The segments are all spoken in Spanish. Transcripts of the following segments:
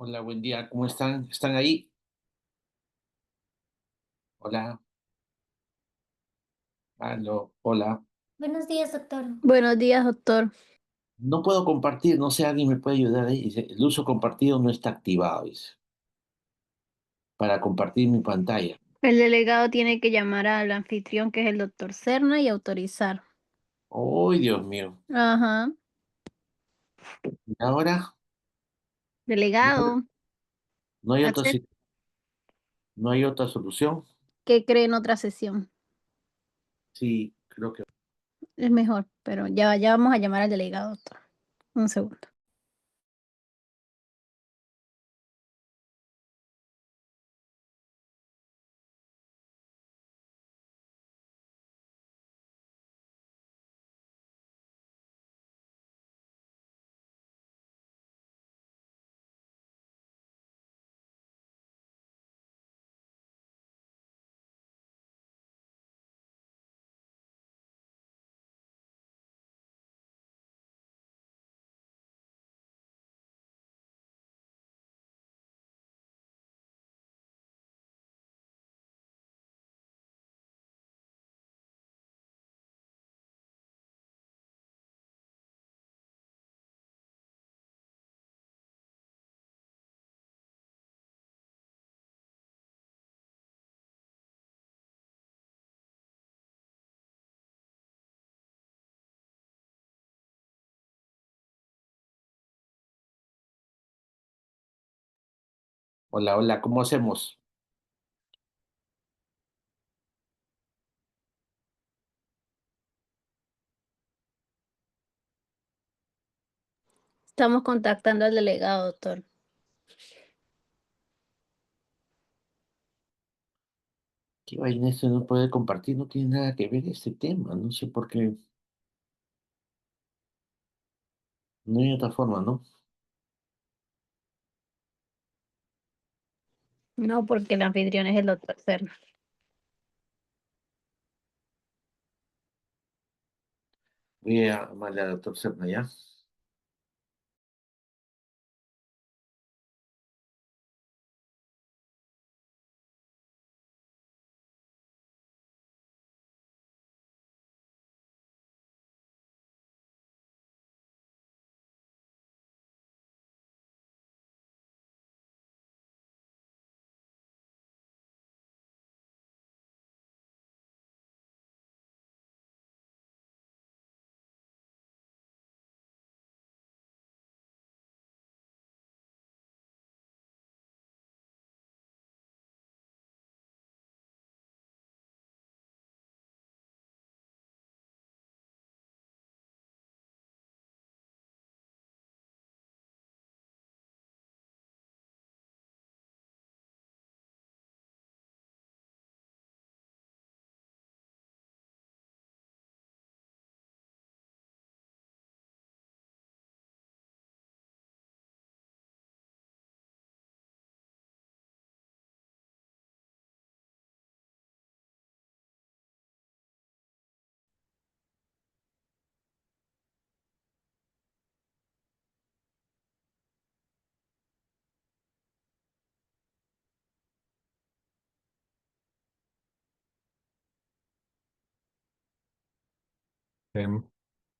Hola, buen día, ¿cómo están? ¿Están ahí? Hola, aló, hola. Buenos días, doctor. Buenos días, doctor. No puedo compartir, no sé, alguien me puede ayudar ahí. Dice, el uso compartido no está activado, dice, para compartir mi pantalla. El delegado tiene que llamar al anfitrión, que es el doctor Serna, y autorizar. ¡Ay, Dios mío! Ajá. ¿Y ahora? ¿No, Delegado, no hay otra, accede. no hay otra solución? ¿Qué cree en otra sesión? Sí, creo que... Es mejor, pero ya vamos a llamar al delegado, doctor. Un segundo. Hola, hola, ¿cómo hacemos? Estamos contactando al delegado, doctor. ¿Qué vaina esto no puede compartir? No tiene nada que ver este tema, no sé por qué. No hay otra forma, ¿no? No, porque el anfitrión es el doctor Serna. Voy a llamarle al doctor Serna ya.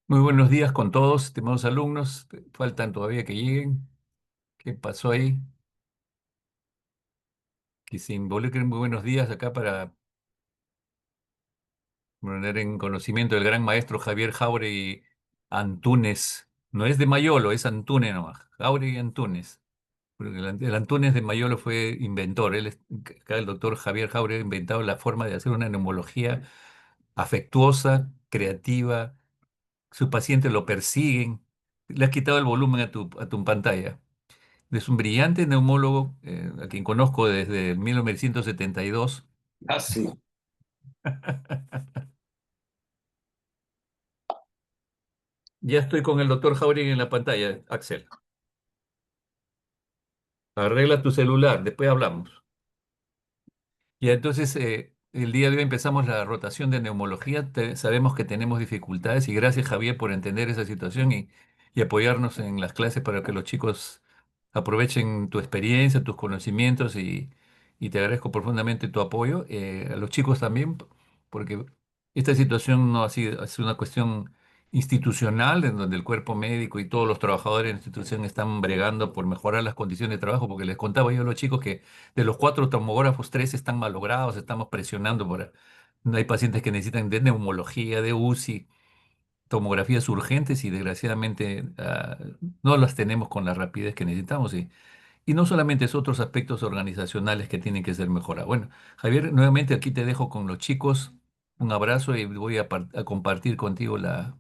Muy buenos días con todos, estimados alumnos. Faltan todavía que lleguen. ¿Qué pasó ahí? Que se involucren. Muy buenos días acá para poner en conocimiento del gran maestro Javier Jauregui Antúnez. No es de Mayolo, es Antúnez nomás. Jauregui Antúnez. Porque el Antúnez de Mayolo fue inventor. Acá el doctor Javier Jauregui ha inventado la forma de hacer una neumología afectuosa, creativa. Sus pacientes lo persiguen. Le has quitado el volumen a tu pantalla. Es un brillante neumólogo, a quien conozco desde 1972. Ah, sí. Ya estoy con el doctor Jauregui en la pantalla, Axel. Arregla tu celular, después hablamos. Y entonces, el día de hoy empezamos la rotación de neumología. Sabemos que tenemos dificultades y gracias, Javier, por entender esa situación y apoyarnos en las clases para que los chicos aprovechen tu experiencia, tus conocimientos y te agradezco profundamente tu apoyo. A los chicos también, porque esta situación no ha sido, es una cuestión institucional en donde el cuerpo médico y todos los trabajadores de la institución están bregando por mejorar las condiciones de trabajo, porque les contaba yo a los chicos que de los 4 tomógrafos, 3 están malogrados, estamos presionando por... No hay pacientes que necesitan de neumología, de UCI, tomografías urgentes y desgraciadamente no las tenemos con la rapidez que necesitamos. Y no solamente es otros aspectos organizacionales que tienen que ser mejorados. Bueno, Javier, nuevamente aquí te dejo con los chicos. Un abrazo y voy a compartir contigo la...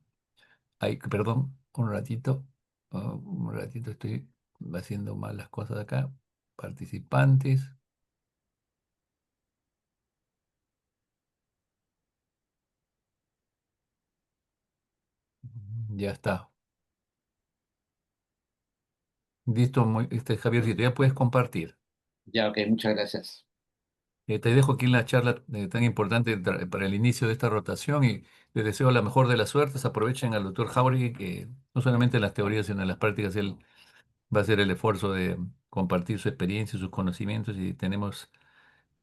Ay, perdón, un ratito. Un ratito estoy haciendo mal las cosas acá. Participantes. Ya está. Listo, Javier, si tú ya puedes compartir. Ya, ok, muchas gracias. Te dejo aquí en la charla tan importante para el inicio de esta rotación y les deseo la mejor de las suertes. Aprovechen al doctor Jauregui, que no solamente en las teorías, sino en las prácticas, él va a hacer el esfuerzo de compartir su experiencia y sus conocimientos y tenemos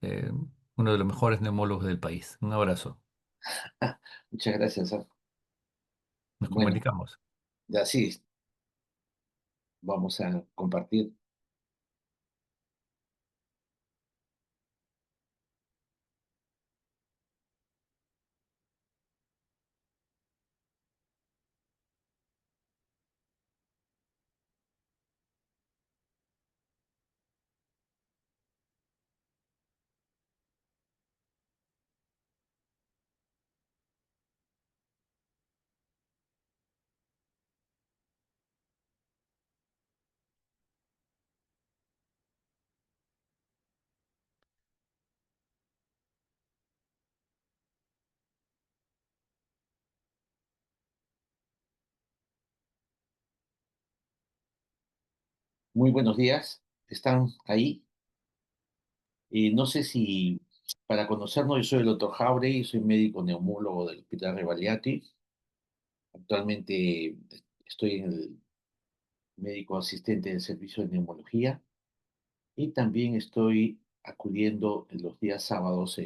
eh, uno de los mejores neumólogos del país. Un abrazo. Muchas gracias. Nos Bueno, comunicamos. ya sí, vamos a compartir. Muy buenos días. ¿Están ahí? Y no sé si para conocernos, yo soy el doctor Jauregui, soy médico neumólogo del Hospital Revaliati. Actualmente estoy en el médico asistente del servicio de neumología y también estoy acudiendo en los días sábados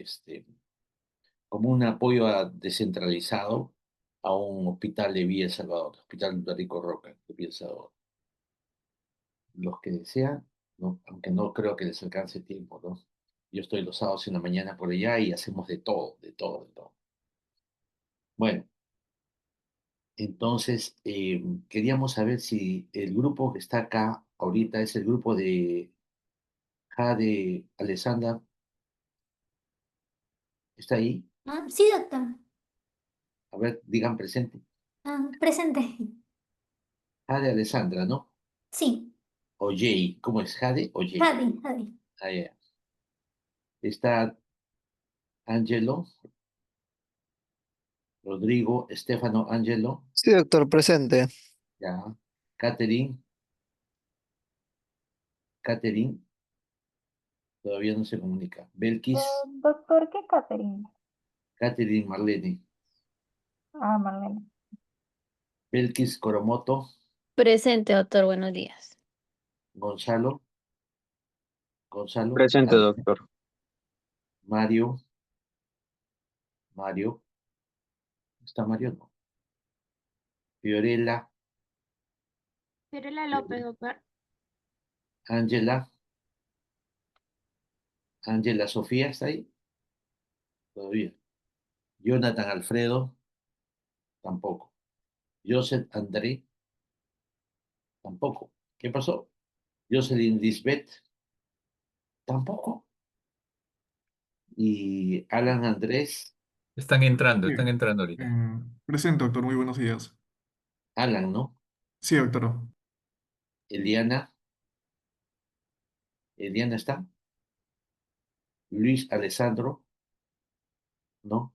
como un apoyo descentralizado a un hospital de Villa El Salvador, Hospital de Rico Roca de Villa El Salvador. Los que desean, ¿no? Aunque no creo que les alcance tiempo, ¿no? Yo estoy los sábados en la mañana por allá y hacemos de todo, de todo, de todo. Bueno, entonces queríamos saber si el grupo que está acá ahorita es el grupo de Jade Alessandra, ¿está ahí? Ah, sí, doctor. A ver, digan presente. Presente. Jade Alessandra, ¿no? Sí, O Jay, ¿cómo es? ¿Jade o Jay? Javi, Javi. Ah, ya. Está Angelo, Rodrigo, Stefano, Angelo, Sí, doctor, presente. ya. Catherine, Catherine, todavía no se comunica. Belkis, Doctor, ¿qué Catherine? Catherine Marlene, Ah, Marlene. Belkis Coromoto, Presente, doctor, buenos días. Gonzalo, Gonzalo, Presente, ¿está? doctor. Mario, Mario, ¿está Mario? No. Fiorella, Fiorella López, doctor. Ángela, Ángela Sofía, ¿está ahí? Todavía. Jonathan Alfredo, tampoco. Joseph André, tampoco. ¿Qué pasó? Jocelyn Lisbeth, tampoco. Y Alan Andrés, Sí, Están entrando ahorita. presente, doctor. Muy buenos días. Alan, ¿no? Sí, doctor. Eliana, Eliana está. Luis Alessandro, ¿no?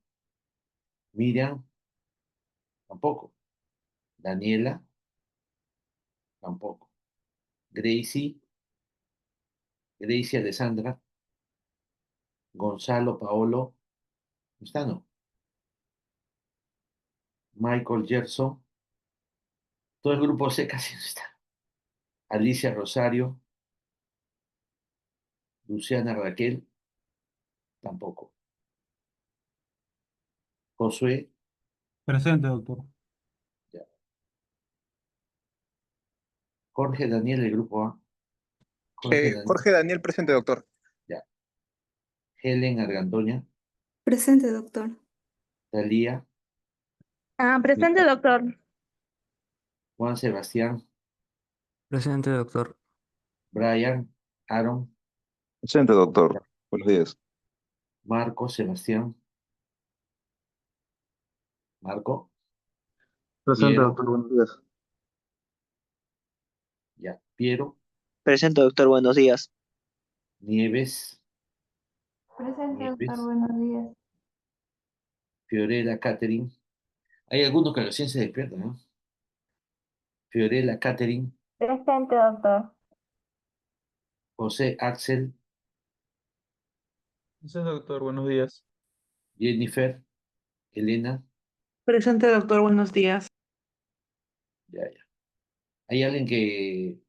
Miriam, tampoco. Daniela, tampoco. Gracie, Gracie Alessandra, Gonzalo Paolo, ¿no está? No. Michael Gerson, todo el grupo C casi no está. Alicia Rosario, Luciana Raquel, tampoco. Josué, Presente, doctor. ya. Jorge Daniel, del grupo A. Jorge Daniel, Jorge Daniel, presente, doctor. ya. Helen Argandoña, Presente, doctor. Talía, Presente, doctor. Juan Sebastián, Presente, doctor. Brian, Aaron, Presente, doctor. Buenos días. Marco, Sebastián, Marco, Presente, Piero, doctor. Buenos días. ya. Piero, Presente, doctor, buenos días. Nieves, Presente, doctor. Nieves, Buenos días. Fiorella, Catherine. Hay algunos que recién se despiertan, ¿no? Fiorella, Catherine, Presente, doctor. José, Axel, Presente, doctor. Buenos días. Jennifer, Elena, Presente, doctor. Buenos días. ya, ya. ¿Hay alguien que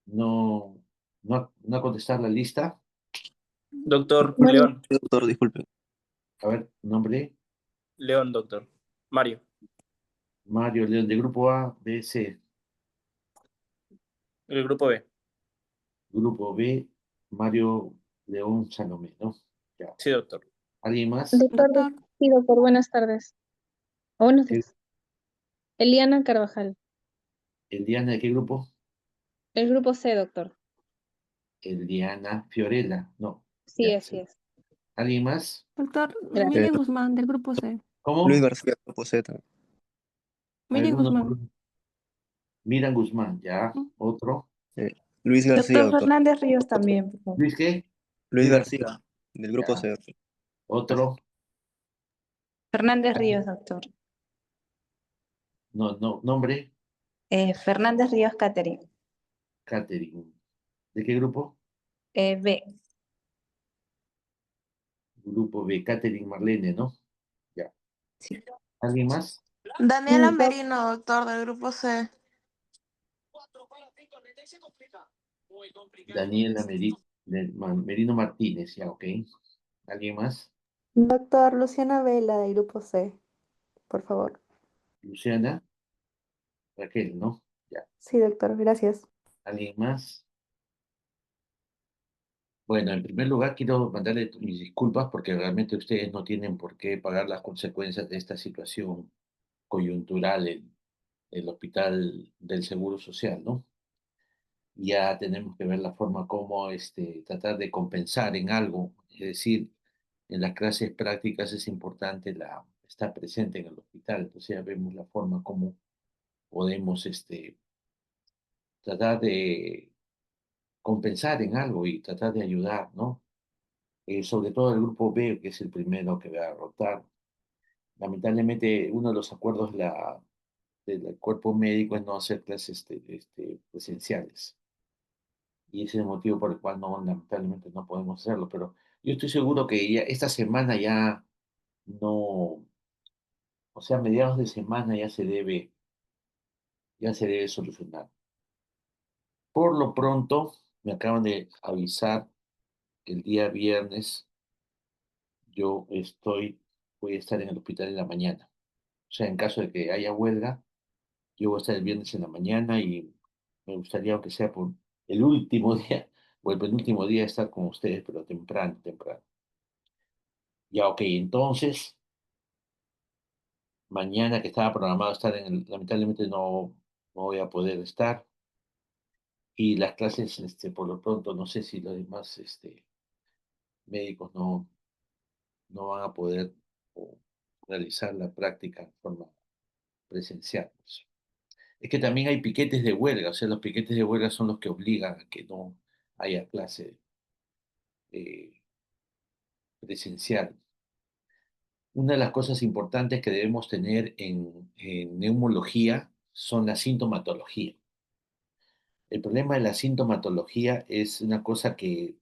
no ha contestado la lista? Doctor, Mario. León. Doctor, disculpe. A ver, nombre, León, doctor. Mario. Mario León, de grupo A, B, C. El grupo B. Grupo B, Mario León Salomé, ¿no? Ya. Sí, doctor. ¿Alguien más? Doctor, Doctor. sí, doctor, buenas tardes. O buenos ¿Qué? días. Eliana Carvajal. ¿Eliana de qué grupo? El grupo C, doctor. Eliana Fiorella, no. Sí, Ya, así es. ¿alguien más? Doctor, Gracias. Miriam Guzmán, del grupo C. ¿Cómo? García, grupo Z. Miriam Algunos. Guzmán. Miran Guzmán, ya. Mm. Otro. Luis García, Doctor doctor. Fernández Ríos también, por favor. ¿Luis qué? Luis Luis García. García, del grupo Ya. C, doctor. Otro. Fernández Ríos, doctor. No, no, nombre. Fernández Ríos Catherine. Catherine. ¿De qué grupo? B. Grupo B, Catherine Marlene, ¿no? Ya. Sí. ¿Alguien más? Daniela Doc- Merino, doctor, del grupo C. Daniela Merino Martínez, ya, ok. ¿Alguien más? Doctor Luciana Vela, del grupo C, por favor. Luciana, Raquel, ¿no? Ya. Sí, doctor, gracias. ¿Alguien más? Bueno, en primer lugar quiero mandarle mis disculpas porque realmente ustedes no tienen por qué pagar las consecuencias de esta situación coyuntural en el Hospital del Seguro Social, ¿no? Ya tenemos que ver la forma como tratar de compensar en algo, es decir, en las clases prácticas es importante estar presente en el hospital, entonces ya vemos la forma como podemos tratar de compensar en algo y tratar de ayudar, ¿no? Sobre todo el grupo B, que es el primero que va a rotar. Lamentablemente, uno de los acuerdos del cuerpo médico es no hacer clases presenciales. Y ese es el motivo por el cual lamentablemente no podemos hacerlo. Pero yo estoy seguro que ya esta semana ya no, o sea, a mediados de semana ya se debe solucionar. Por lo pronto, me acaban de avisar que el día viernes yo voy a estar en el hospital en la mañana. O sea, en caso de que haya huelga, yo voy a estar el viernes en la mañana y me gustaría, aunque sea por el último día o el penúltimo día, estar con ustedes, pero temprano, temprano. Ya, ok, entonces, mañana que estaba programado estar lamentablemente no voy a poder estar. Y las clases, por lo pronto, no sé si los demás médicos no van a poder realizar la práctica en forma presencial, pues. Es que también hay piquetes de huelga, o sea, los piquetes de huelga son los que obligan a que no haya clase eh, presencial. Una de las cosas importantes que debemos tener en neumología son la sintomatología. El problema de la sintomatología es una cosa que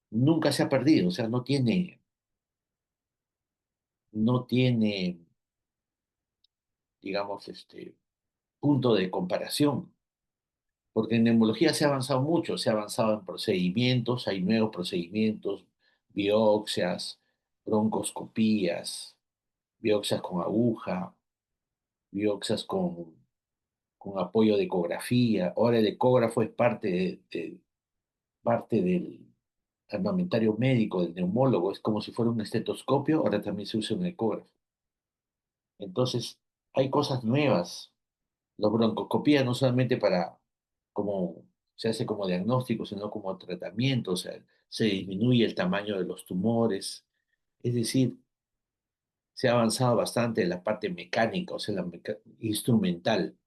nunca se ha perdido, o sea, no tiene, digamos, punto de comparación. Porque en neumología se ha avanzado mucho, se ha avanzado en procedimientos, hay nuevos procedimientos, biopsias, broncoscopías, biopsias con aguja, biopsias con apoyo de ecografía. Ahora el ecógrafo es parte del armamentario médico, del neumólogo, es como si fuera un estetoscopio, ahora también se usa un ecógrafo. Entonces, hay cosas nuevas. Los broncoscopías no solamente como se hace como diagnóstico, sino como tratamiento, o sea, se disminuye el tamaño de los tumores. Es decir, se ha avanzado bastante en la parte mecánica, o sea, instrumental.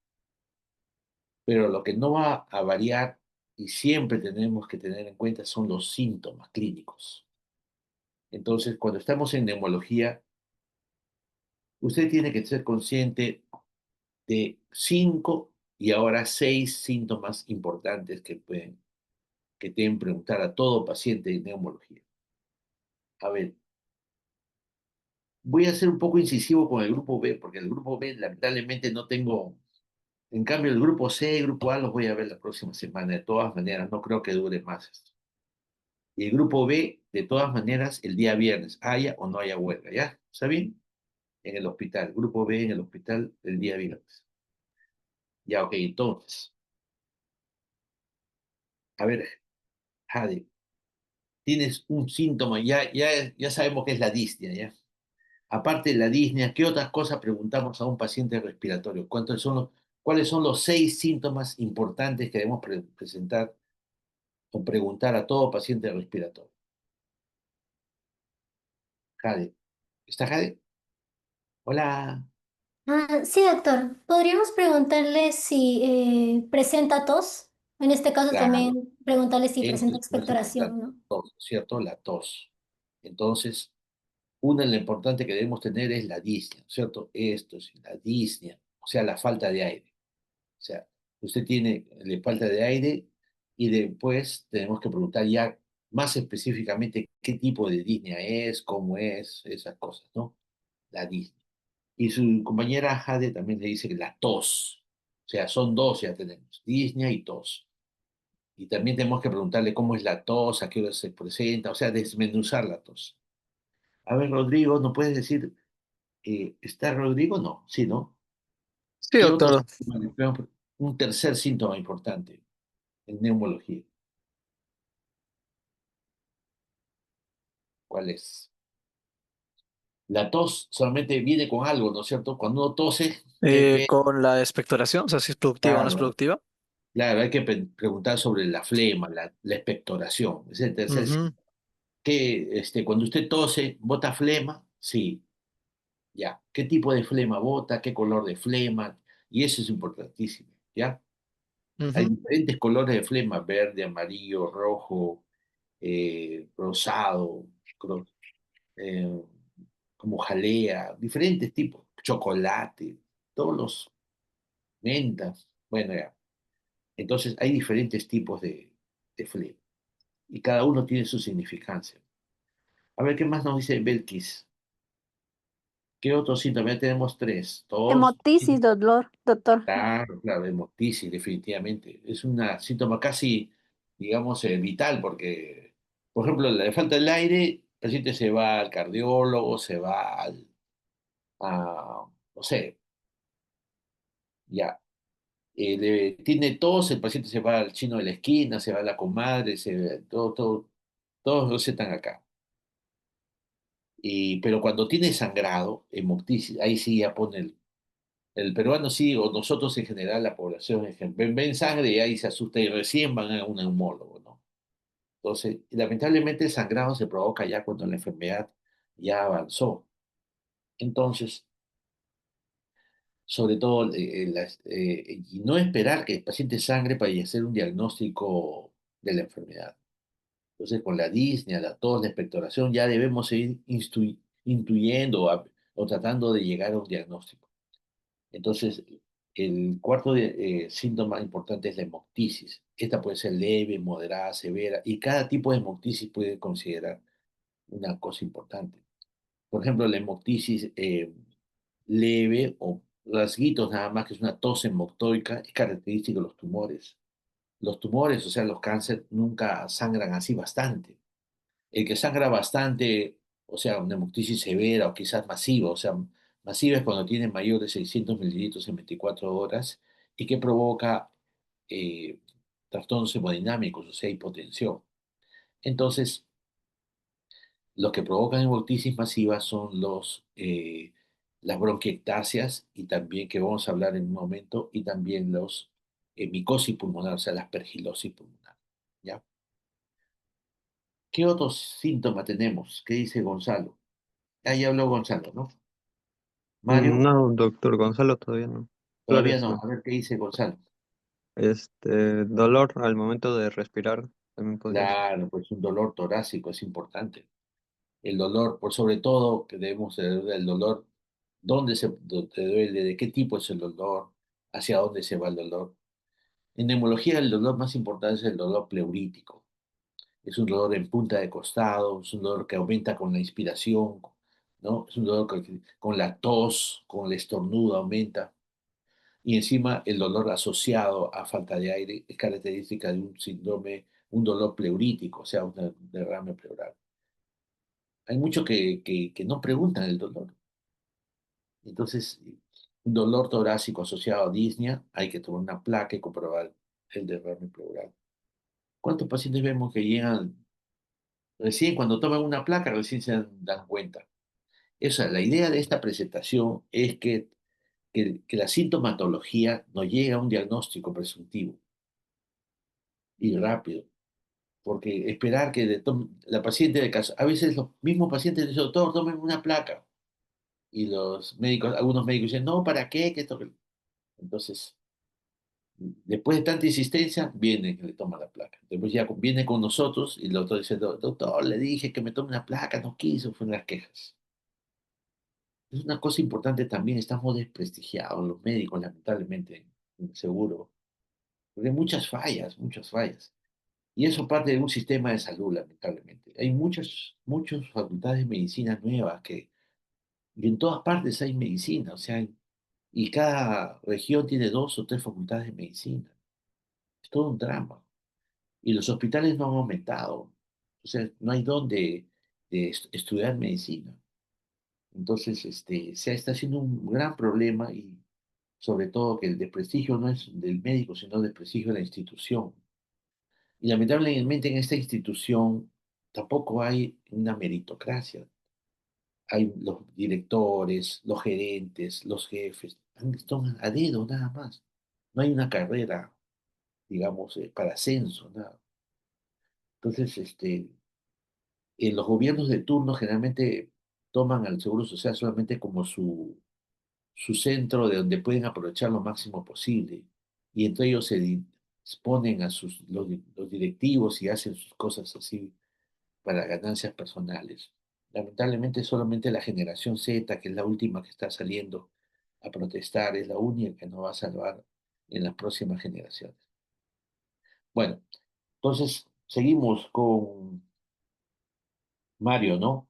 Pero lo que no va a variar y siempre tenemos que tener en cuenta son los síntomas clínicos. Entonces, cuando estamos en neumología, usted tiene que ser consciente de 5 y ahora 6 síntomas importantes que deben preguntar a todo paciente de neumología. A ver, voy a ser un poco incisivo con el grupo B, porque el grupo B lamentablemente no tengo. En cambio, el grupo C y el grupo A los voy a ver la próxima semana. De todas maneras, no creo que dure más esto. Y el grupo B, de todas maneras, el día viernes, haya o no haya huelga, ¿ya? ¿Está bien? En el hospital. Grupo B en el hospital el día viernes. Ya, ok, entonces. A ver, Jade, tienes un síntoma, ya sabemos que es la disnea, ¿ya? Aparte de la disnea, ¿qué otras cosas preguntamos a un paciente respiratorio? ¿Cuáles son los 6 síntomas importantes que debemos presentar o preguntar a todo paciente respiratorio? Jade. ¿Está Jade? Hola. Sí, doctor. Podríamos preguntarle si presenta tos. En este caso Claro, también preguntarle si eso presenta es importante. expectoración, ¿no? Tos, ¿cierto? La tos. Entonces, una de las importantes que debemos tener es la disnea, ¿cierto? Esto es la disnea, o sea, la falta de aire. O sea, usted le falta de aire y después tenemos que preguntar ya más específicamente qué tipo de disnea es, cómo es, esas cosas, ¿no? La disnea. Y su compañera Jade también le dice que la tos. O sea, son dos ya tenemos, disnea y tos. Y también tenemos que preguntarle cómo es la tos, a qué hora se presenta, o sea, desmenuzar la tos. A ver, Rodrigo, ¿no puedes decir, ¿está Rodrigo? No, sí, ¿no? Sí, ¿Qué otro doctor. síntoma? Un tercer síntoma importante en neumología. ¿Cuál es? La tos solamente viene con algo, ¿no es cierto? Cuando uno tose, Con la expectoración, o sea, si es productiva o no es claro, productiva. claro, hay que preguntar sobre la flema, la expectoración. Es el tercer Ujú, síntoma. Cuando usted tose, ¿bota flema? Sí, ya. ¿Qué tipo de flema bota? ¿Qué color de flema? Y eso es importantísimo, ¿ya? Hay ujú, diferentes colores de flema, verde, amarillo, rojo, rosado, cro- eh, como jalea, diferentes tipos, chocolate, todos los mentas, bueno, ya. Entonces hay diferentes tipos de flema y cada uno tiene su significancia. A ver, ¿qué más nos dice Belkis? ¿Qué otros síntomas? Ya tenemos 3. Tos, Hemoptisis, doctor. claro, claro, hemotisis, definitivamente. Es un síntoma casi, digamos, vital, porque, por ejemplo, la de falta del aire, el paciente se va al cardiólogo, se va no sé, ya. Tiene tos, el paciente se va al chino de la esquina, se va a la comadre, todos lo están acá. Pero cuando tiene sangrado, hemoptisis, ahí sí ya pone el peruano sí, o nosotros en general, la población, ven sangre y ahí se asusta y recién van a un neumólogo, ¿no? Entonces, lamentablemente el sangrado se provoca ya cuando la enfermedad ya avanzó. Entonces, sobre todo, y no esperar que el paciente sangre para hacer un diagnóstico de la enfermedad. Entonces, con la disnea, la tos, la expectoración, ya debemos ir intuyendo o tratando de llegar a un diagnóstico. Entonces, el cuarto síntoma importante es la hemoptisis. Esta puede ser leve, moderada, severa, y cada tipo de hemoptisis puede considerar una cosa importante. Por ejemplo, la hemoptisis leve o rasguitos nada más, que es una tos hemoctóica, es característica de los tumores. los tumores, o sea, los cánceres, nunca sangran así bastante. El que sangra bastante, o sea, una hemoptisis severa o quizás masiva, o sea, masiva es cuando tiene mayor de 600 mililitros en 24 horas y que provoca eh, trastornos hemodinámicos, o sea, hipotensión. Entonces, los que provocan hemoptisis masiva son las bronquiectasias y también, que vamos a hablar en un momento, y también los micosis pulmonar, o sea, la aspergilosis pulmonar. ¿Ya? ¿Qué otros síntomas tenemos? ¿Qué dice Gonzalo? Ah, ya habló Gonzalo, ¿no? Mario, No, doctor Gonzalo, todavía no. todavía Flores, no. no. A ver qué dice Gonzalo. Dolor al momento de respirar, también podría ser. Claro, pues un dolor torácico es importante. El dolor, por sobre todo, que debemos saber el dolor, dónde te duele, de qué tipo es el dolor, hacia dónde se va el dolor. En neumología, el dolor más importante es el dolor pleurítico. Es un dolor en punta de costado, es un dolor que aumenta con la inspiración, ¿no? Es un dolor con la tos, con el estornudo aumenta. Y encima el dolor asociado a falta de aire es característica de un síndrome, un dolor pleurítico, o sea, un derrame pleural. Hay muchos que no preguntan el dolor. Entonces, un dolor torácico asociado a disnea, hay que tomar una placa y comprobar el derrame pleural. ¿Cuántos pacientes vemos que llegan recién cuando toman una placa, recién se dan cuenta? Esa, la idea de esta presentación es que la sintomatología nos llegue a un diagnóstico presuntivo y rápido. Porque esperar que la paciente de caso, a veces los mismos pacientes dicen, doctor, tomen una placa. Y los médicos, algunos médicos dicen, no, ¿para qué? Entonces, después de tanta insistencia, viene que le toma la placa. Después ya viene con nosotros y el doctor dice, doctor, le dije que me tome una placa, no quiso, fueron las quejas. Es una cosa importante también, estamos desprestigiados los médicos, lamentablemente, seguro, porque hay muchas fallas. Y eso parte de un sistema de salud, lamentablemente. Hay muchas facultades de medicina nuevas y en todas partes hay medicina, o sea, y cada región tiene 2 o 3 facultades de medicina. Es todo un drama. Y los hospitales no han aumentado. O sea, no hay dónde estudiar medicina. Entonces, se está haciendo un gran problema y sobre todo que el desprestigio no es del médico, sino el desprestigio de la institución. Y lamentablemente en esta institución tampoco hay una meritocracia. Hay los directores, los gerentes, los jefes, están a dedo nada más. No hay una carrera, digamos, para ascenso, nada. Entonces, los gobiernos de turno generalmente toman al Seguro Social solamente como su centro de donde pueden aprovechar lo máximo posible. Y entre ellos exponen a los directivos y hacen sus cosas así para ganancias personales. Lamentablemente solamente la generación Z, que es la última que está saliendo a protestar, es la única que nos va a salvar en las próximas generaciones. Bueno, entonces seguimos con Mario, ¿no?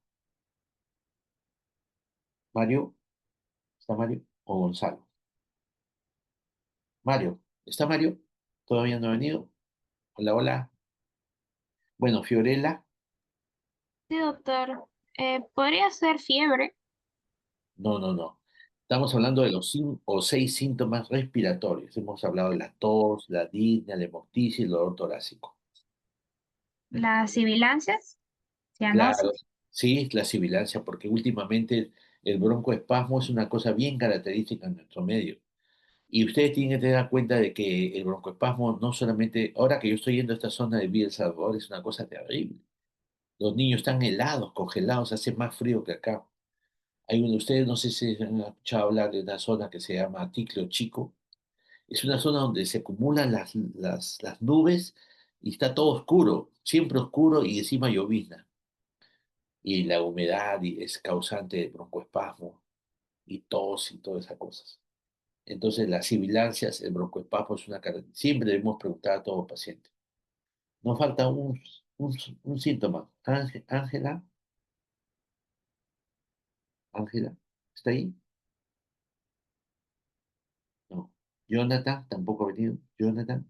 Mario, ¿está Mario? ¿O Gonzalo? Mario, ¿está Mario? ¿Todavía no ha venido? Hola, hola. Bueno, Fiorella, Sí, doctor. Podría ser fiebre. no, no, no. Estamos hablando de los 5 o 6 síntomas respiratorios. Hemos hablado de la tos, la disnea, la hemoptisis y el dolor torácico. Las sibilancias, Claro, cianosis. sí, la sibilancia, porque últimamente el broncoespasmo es una cosa bien característica en nuestro medio. Y ustedes tienen que tener cuenta de que el broncoespasmo no solamente, ahora que yo estoy yendo a esta zona de Villa El Salvador, es una cosa terrible. Los niños están helados, congelados, hace más frío que acá. Ustedes no sé si han escuchado hablar de una zona que se llama Ticlio Chico. Es una zona donde se acumulan las nubes y está todo oscuro, siempre oscuro y encima llovizna. Y la humedad es causante de broncoespasmo y tos y todas esas cosas. Entonces, las sibilancias, el broncoespasmo es una característica. Siempre debemos preguntar a todo paciente. Nos falta un, un síntoma. Ángela, Ángela, ¿está ahí? No. Jonathan, tampoco ha venido. Jonathan.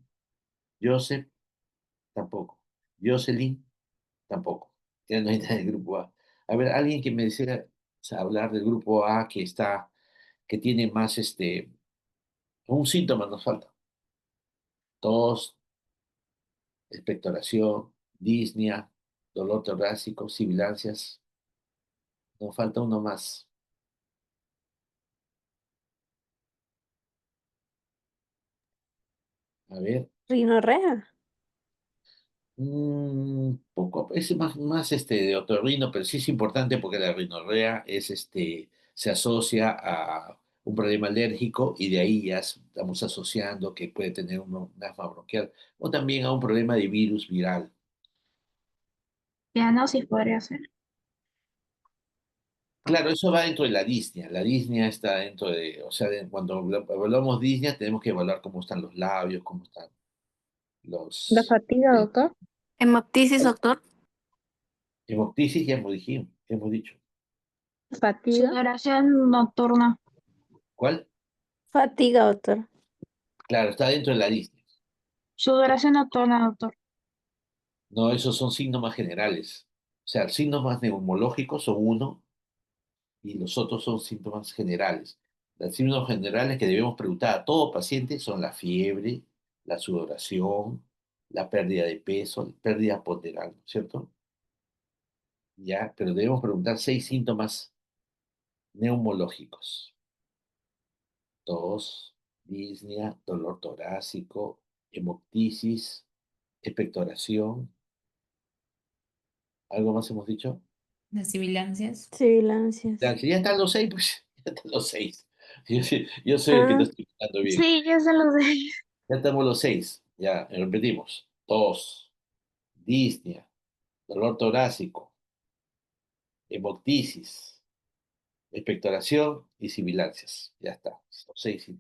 Joseph, tampoco. Jocelyn, tampoco. Ya no hay nada del grupo A. A ver, alguien que me desea hablar del grupo A que tiene más un síntoma nos falta. Tos, expectoración, disnea, dolor torácico, sibilancias. Nos falta uno más. A ver. Rinorrea. Poco, es más de otorrino, pero sí es importante porque la rinorrea se asocia a un problema alérgico y de ahí ya estamos asociando que puede tener un asma bronquial o también a un problema de virus viral. Cianosis podría ser. Claro, eso va dentro de la disnea. La disnea está dentro o sea, cuando evaluamos disnea tenemos que evaluar cómo están los labios, cómo están ¿La los... fatiga, doctor? Hemoptisis, doctor. Hemoptisis ya hemos dicho. ¿Fatiga? Sudoración nocturna. ¿Cuál? Fatiga, doctor. Claro, está dentro de la disnea. Sudoración nocturna, doctor. No, esos son síntomas generales. O sea, síntomas neumológicos son uno y los otros son síntomas generales. Los síntomas generales que debemos preguntar a todo paciente son la fiebre, la sudoración, la pérdida de peso, pérdida ponderal, ¿no es cierto? Ya, pero debemos preguntar 6 síntomas neumológicos. Tos, disnea, dolor torácico, hemoptisis, expectoración. ¿Algo más hemos dicho? Las sibilancias. Sibilancias. Ya están los 6, pues. Ya están los 6. Yo soy el que no estoy contando bien. Sí, ya se lo sé. Ya estamos los 6. Ya, repetimos. Tos, disnea, dolor torácico, hemoptisis, expectoración y sibilancias. Ya está. Los 6.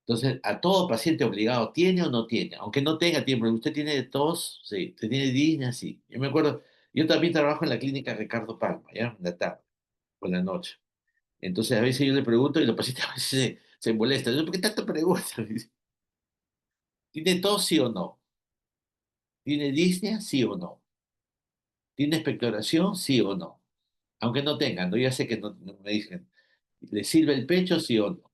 Entonces, a todo paciente obligado, ¿tiene o no tiene? Aunque no tenga tiempo, ¿usted tiene tos? Sí. ¿Usted tiene disnea? Sí. Yo me acuerdo, yo también trabajo en la clínica Ricardo Palma, ¿ya? En la tarde, por la noche. Entonces, a veces yo le pregunto y los pacientes a veces se molestan. Yo, ¿por qué tanto pregunta? ¿Tiene tos, sí o no? ¿Tiene disnea, sí o no? ¿Tiene expectoración, sí o no? Aunque no tengan, ¿no? Ya sé que no me dicen. ¿Le sirve el pecho, sí o no?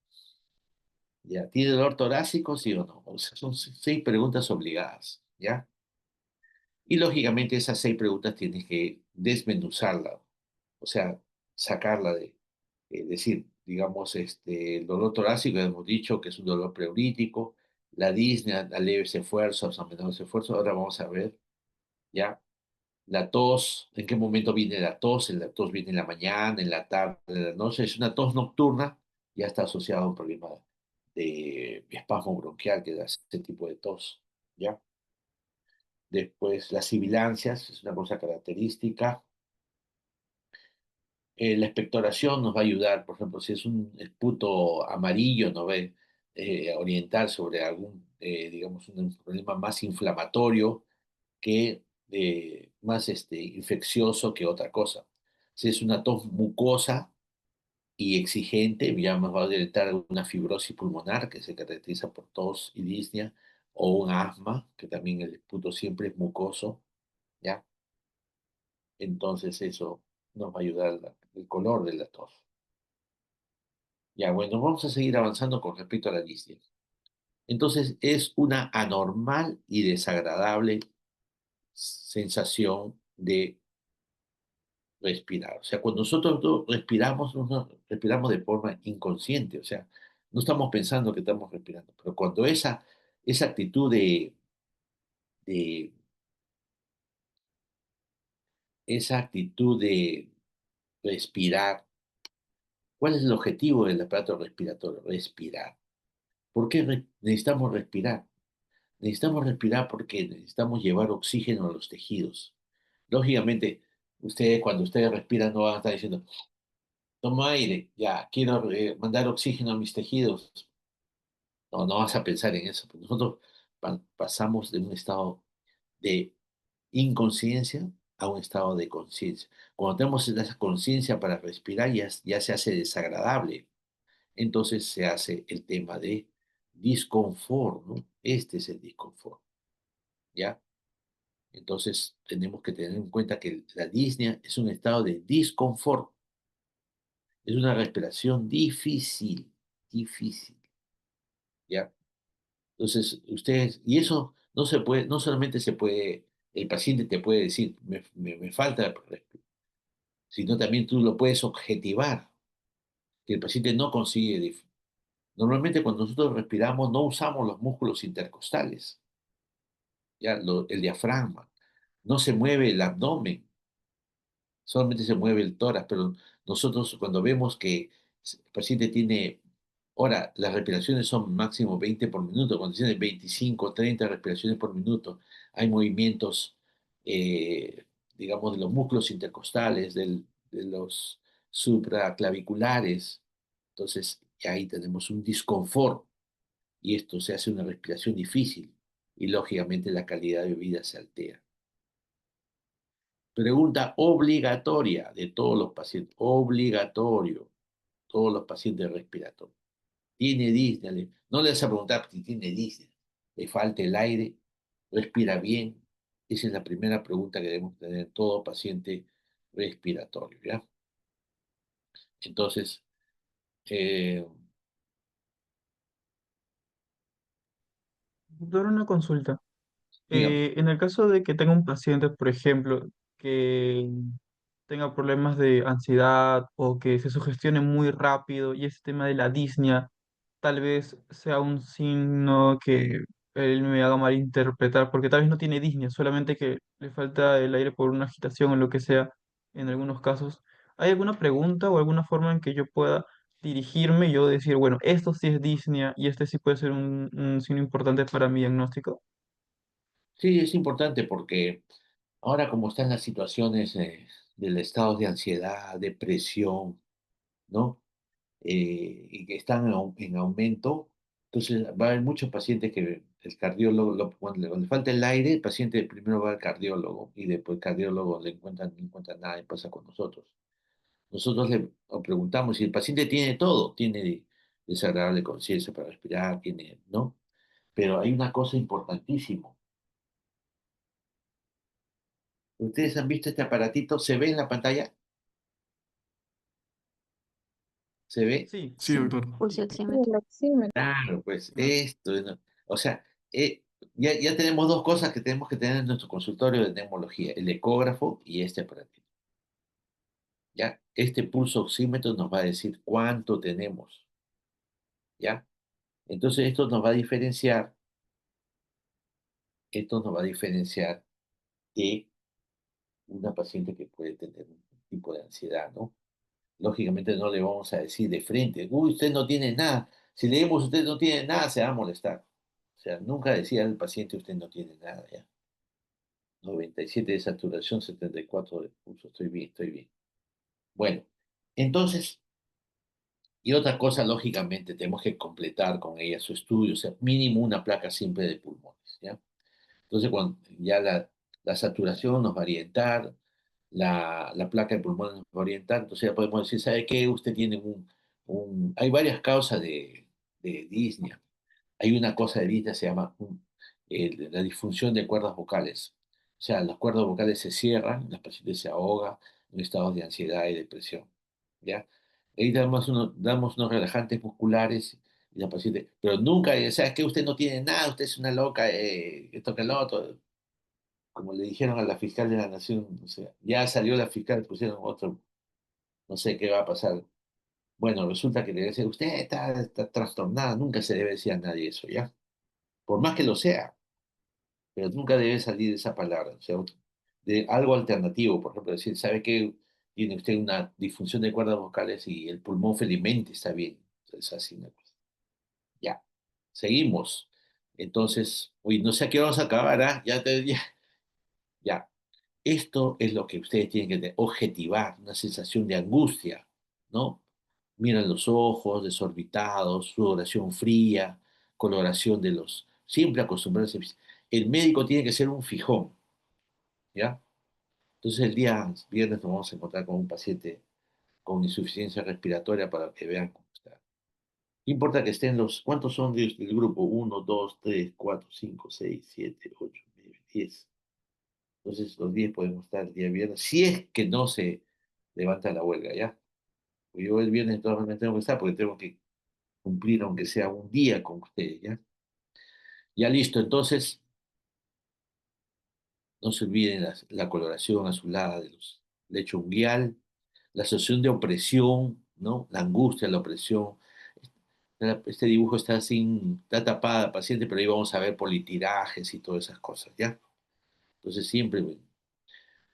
¿Ya? ¿Tiene dolor torácico, sí o no? O sea, son 6 preguntas obligadas, ¿ya? Y lógicamente esas 6 preguntas tienes que desmenuzarla, o sea, sacarla decir, digamos, el dolor torácico, hemos dicho que es un dolor pleurítico, la disnea, a leves esfuerzos, a menores esfuerzos, ahora vamos a ver, ¿ya? La tos, ¿en qué momento viene la tos? La tos viene en la mañana, en la tarde, en la noche, es una tos nocturna, ya está asociada a un problema de espasmo bronquial que da este tipo de tos, ¿ya? Después, las sibilancias, es una cosa característica. La expectoración nos va a ayudar, por ejemplo, si es un esputo amarillo, nos va a orientar sobre algún, digamos, un problema más inflamatorio que más infeccioso que otra cosa. Si es una tos mucosa y exigente, ya nos va a orientar una fibrosis pulmonar que se caracteriza por tos y disnea, o un asma, que también el esputo siempre es mucoso, ¿ya? Entonces eso nos va a ayudar el color de la tos. Ya, bueno, vamos a seguir avanzando con respecto a la disnea. Entonces es una anormal y desagradable sensación de respirar. O sea, cuando nosotros respiramos, respiramos de forma inconsciente, o sea, no estamos pensando que estamos respirando, pero cuando esa actitud de esa actitud de respirar, ¿cuál es el objetivo del aparato respiratorio? Respirar. ¿Por qué necesitamos respirar? Necesitamos respirar porque necesitamos llevar oxígeno a los tejidos. Lógicamente, cuando ustedes respiran no van a estar diciendo, toma aire, ya, quiero mandar oxígeno a mis tejidos. No, no vas a pensar en eso. Porque nosotros pasamos de un estado de inconsciencia a un estado de conciencia. Cuando tenemos esa conciencia para respirar, ya se hace desagradable. Entonces se hace el tema de disconfort, ¿no? Este es el disconfort. ¿ya? Entonces, tenemos que tener en cuenta que la disnea es un estado de disconfort, es una respiración difícil, difícil, ¿ya? Entonces, ustedes, y eso no se puede, no solamente se puede, el paciente te puede decir, me falta respirar, sino también tú lo puedes objetivar, que el paciente no consigue. Normalmente cuando nosotros respiramos no usamos los músculos intercostales, ¿ya? El diafragma, no se mueve el abdomen, solamente se mueve el tórax, pero nosotros cuando vemos que el paciente tiene, ahora las respiraciones son máximo 20 por minuto, cuando tiene 25, 30 respiraciones por minuto, hay movimientos, eh, digamos, de los músculos intercostales, de los supraclaviculares, entonces ahí tenemos un disconfort y esto se hace una respiración difícil y lógicamente la calidad de vida se altera. Pregunta obligatoria de todos los pacientes, obligatorio, todos los pacientes respiratorios. ¿Tiene disnea? No le vas a preguntar si tiene disnea. ¿Le falta el aire? ¿Respira bien? Esa es la primera pregunta que debemos tener en todo paciente respiratorio, ¿ya? Entonces, eh, Doctor, una consulta. dígame. En el caso de que tenga un paciente, por ejemplo, que tenga problemas de ansiedad o que se sugestione muy rápido y ese tema de la disnea tal vez sea un signo que él me haga malinterpretar, porque tal vez no tiene disnea, solamente que le falta el aire por una agitación o lo que sea en algunos casos. ¿Hay alguna pregunta o alguna forma en que yo pueda dirigirme y yo decir, bueno, esto sí es disnea y este sí puede ser un signo importante para mi diagnóstico? Sí, es importante porque ahora como están las situaciones del estado de ansiedad, depresión, ¿no? Y que están en aumento, entonces va a haber muchos pacientes que el cardiólogo, cuando le falta el aire, el paciente primero va al cardiólogo y después el cardiólogo no encuentra nada y pasa con nosotros. Nosotros le preguntamos si el paciente tiene todo, tiene desagradable conciencia para respirar, tiene, ¿no? Pero hay una cosa importantísima. ¿Ustedes han visto este aparatito? ¿Se ve en la pantalla? ¿Se ve? Sí, Sí, doctor. Sí, el oxímetro. Claro, pues claro. esto, ¿no? O sea, ya tenemos dos cosas que tenemos que tener en nuestro consultorio de neumología, el ecógrafo y este aparatito. ¿Ya? Este pulso oxímetro nos va a decir cuánto tenemos, ¿ya? Entonces esto nos va a diferenciar de una paciente que puede tener un tipo de ansiedad, ¿no? Lógicamente no le vamos a decir de frente, uy, usted no tiene nada. Si le decimos usted no tiene nada, se va a molestar. O sea, nunca decía al paciente usted no tiene nada, ¿ya? 97 de saturación, 74 de pulso, estoy bien, estoy bien. Bueno, entonces, y otra cosa, lógicamente, tenemos que completar con ella su estudio, o sea, mínimo una placa siempre de pulmones, ¿ya? Entonces, cuando ya la saturación nos va a orientar, la placa de pulmón nos va a orientar, entonces ya podemos decir, ¿sabe qué? Usted tiene hay varias causas de disnea. Hay una cosa de disnea, se llama la disfunción de cuerdas vocales. O sea, las cuerdas vocales se cierran, la paciente se ahoga en estados de ansiedad y depresión. ¿Ya? Ahí damos unos relajantes musculares y la paciente, pero nunca, ¿sabes qué? Usted no tiene nada, usted es una loca, esto que lo otro, como le dijeron a la fiscal de la Nación, o sea, ya salió la fiscal, pusieron otro, no sé qué va a pasar. Bueno, resulta que le dice, usted está trastornada, nunca se debe decir a nadie eso, ¿ya? Por más que lo sea, pero nunca debe salir esa palabra, o sea, de algo alternativo, por ejemplo, decir, ¿sabe qué? Tiene usted una disfunción de cuerdas vocales y el pulmón felizmente está bien. Es así una cosa. Ya, seguimos. Entonces, uy, no sé a qué vamos a acabar, ¿ah? Ya. Esto es lo que ustedes tienen que objetivar, una sensación de angustia, ¿no? Miran los ojos desorbitados, sudoración fría, coloración de los... Siempre acostumbrarse. El médico tiene que ser un fijón, ¿ya? Entonces el día viernes nos vamos a encontrar con un paciente con insuficiencia respiratoria para que vean cómo está. No importa que estén los... ¿Cuántos son del grupo? 1, 2, 3, 4, 5, 6, 7, 8, 9, 10. 10. Entonces, los 10 podemos estar el día viernes, si es que no se levanta la huelga, ¿ya? Pues yo el viernes de todas maneras tengo que estar porque tengo que cumplir, aunque sea un día con ustedes, ¿ya? Ya listo, entonces, no se olviden la coloración azulada de los lecho unguial, la sensación de opresión, ¿no? La angustia, la opresión. Este dibujo está tapada, paciente, pero ahí vamos a ver politirajes y todas esas cosas, ¿ya? Entonces siempre, bueno,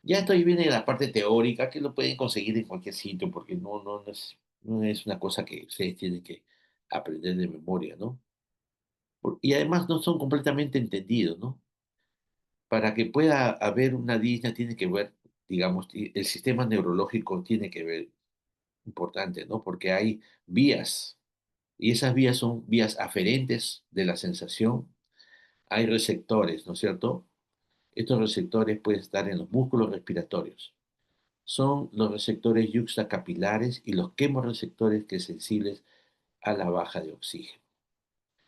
ya esto ahí viene la parte teórica, que lo pueden conseguir en cualquier sitio, porque no es una cosa que ustedes tienen que aprender de memoria, ¿no? Y además no son completamente entendidos, ¿no? Para que pueda haber una disnea tiene que ver, digamos, el sistema neurológico tiene que ver, importante, ¿no? Porque hay vías, y esas vías son vías aferentes de la sensación. Hay receptores, ¿no es cierto? Estos receptores pueden estar en los músculos respiratorios. Son los receptores yuxtacapilares y los quimorreceptores que sensibles a la baja de oxígeno.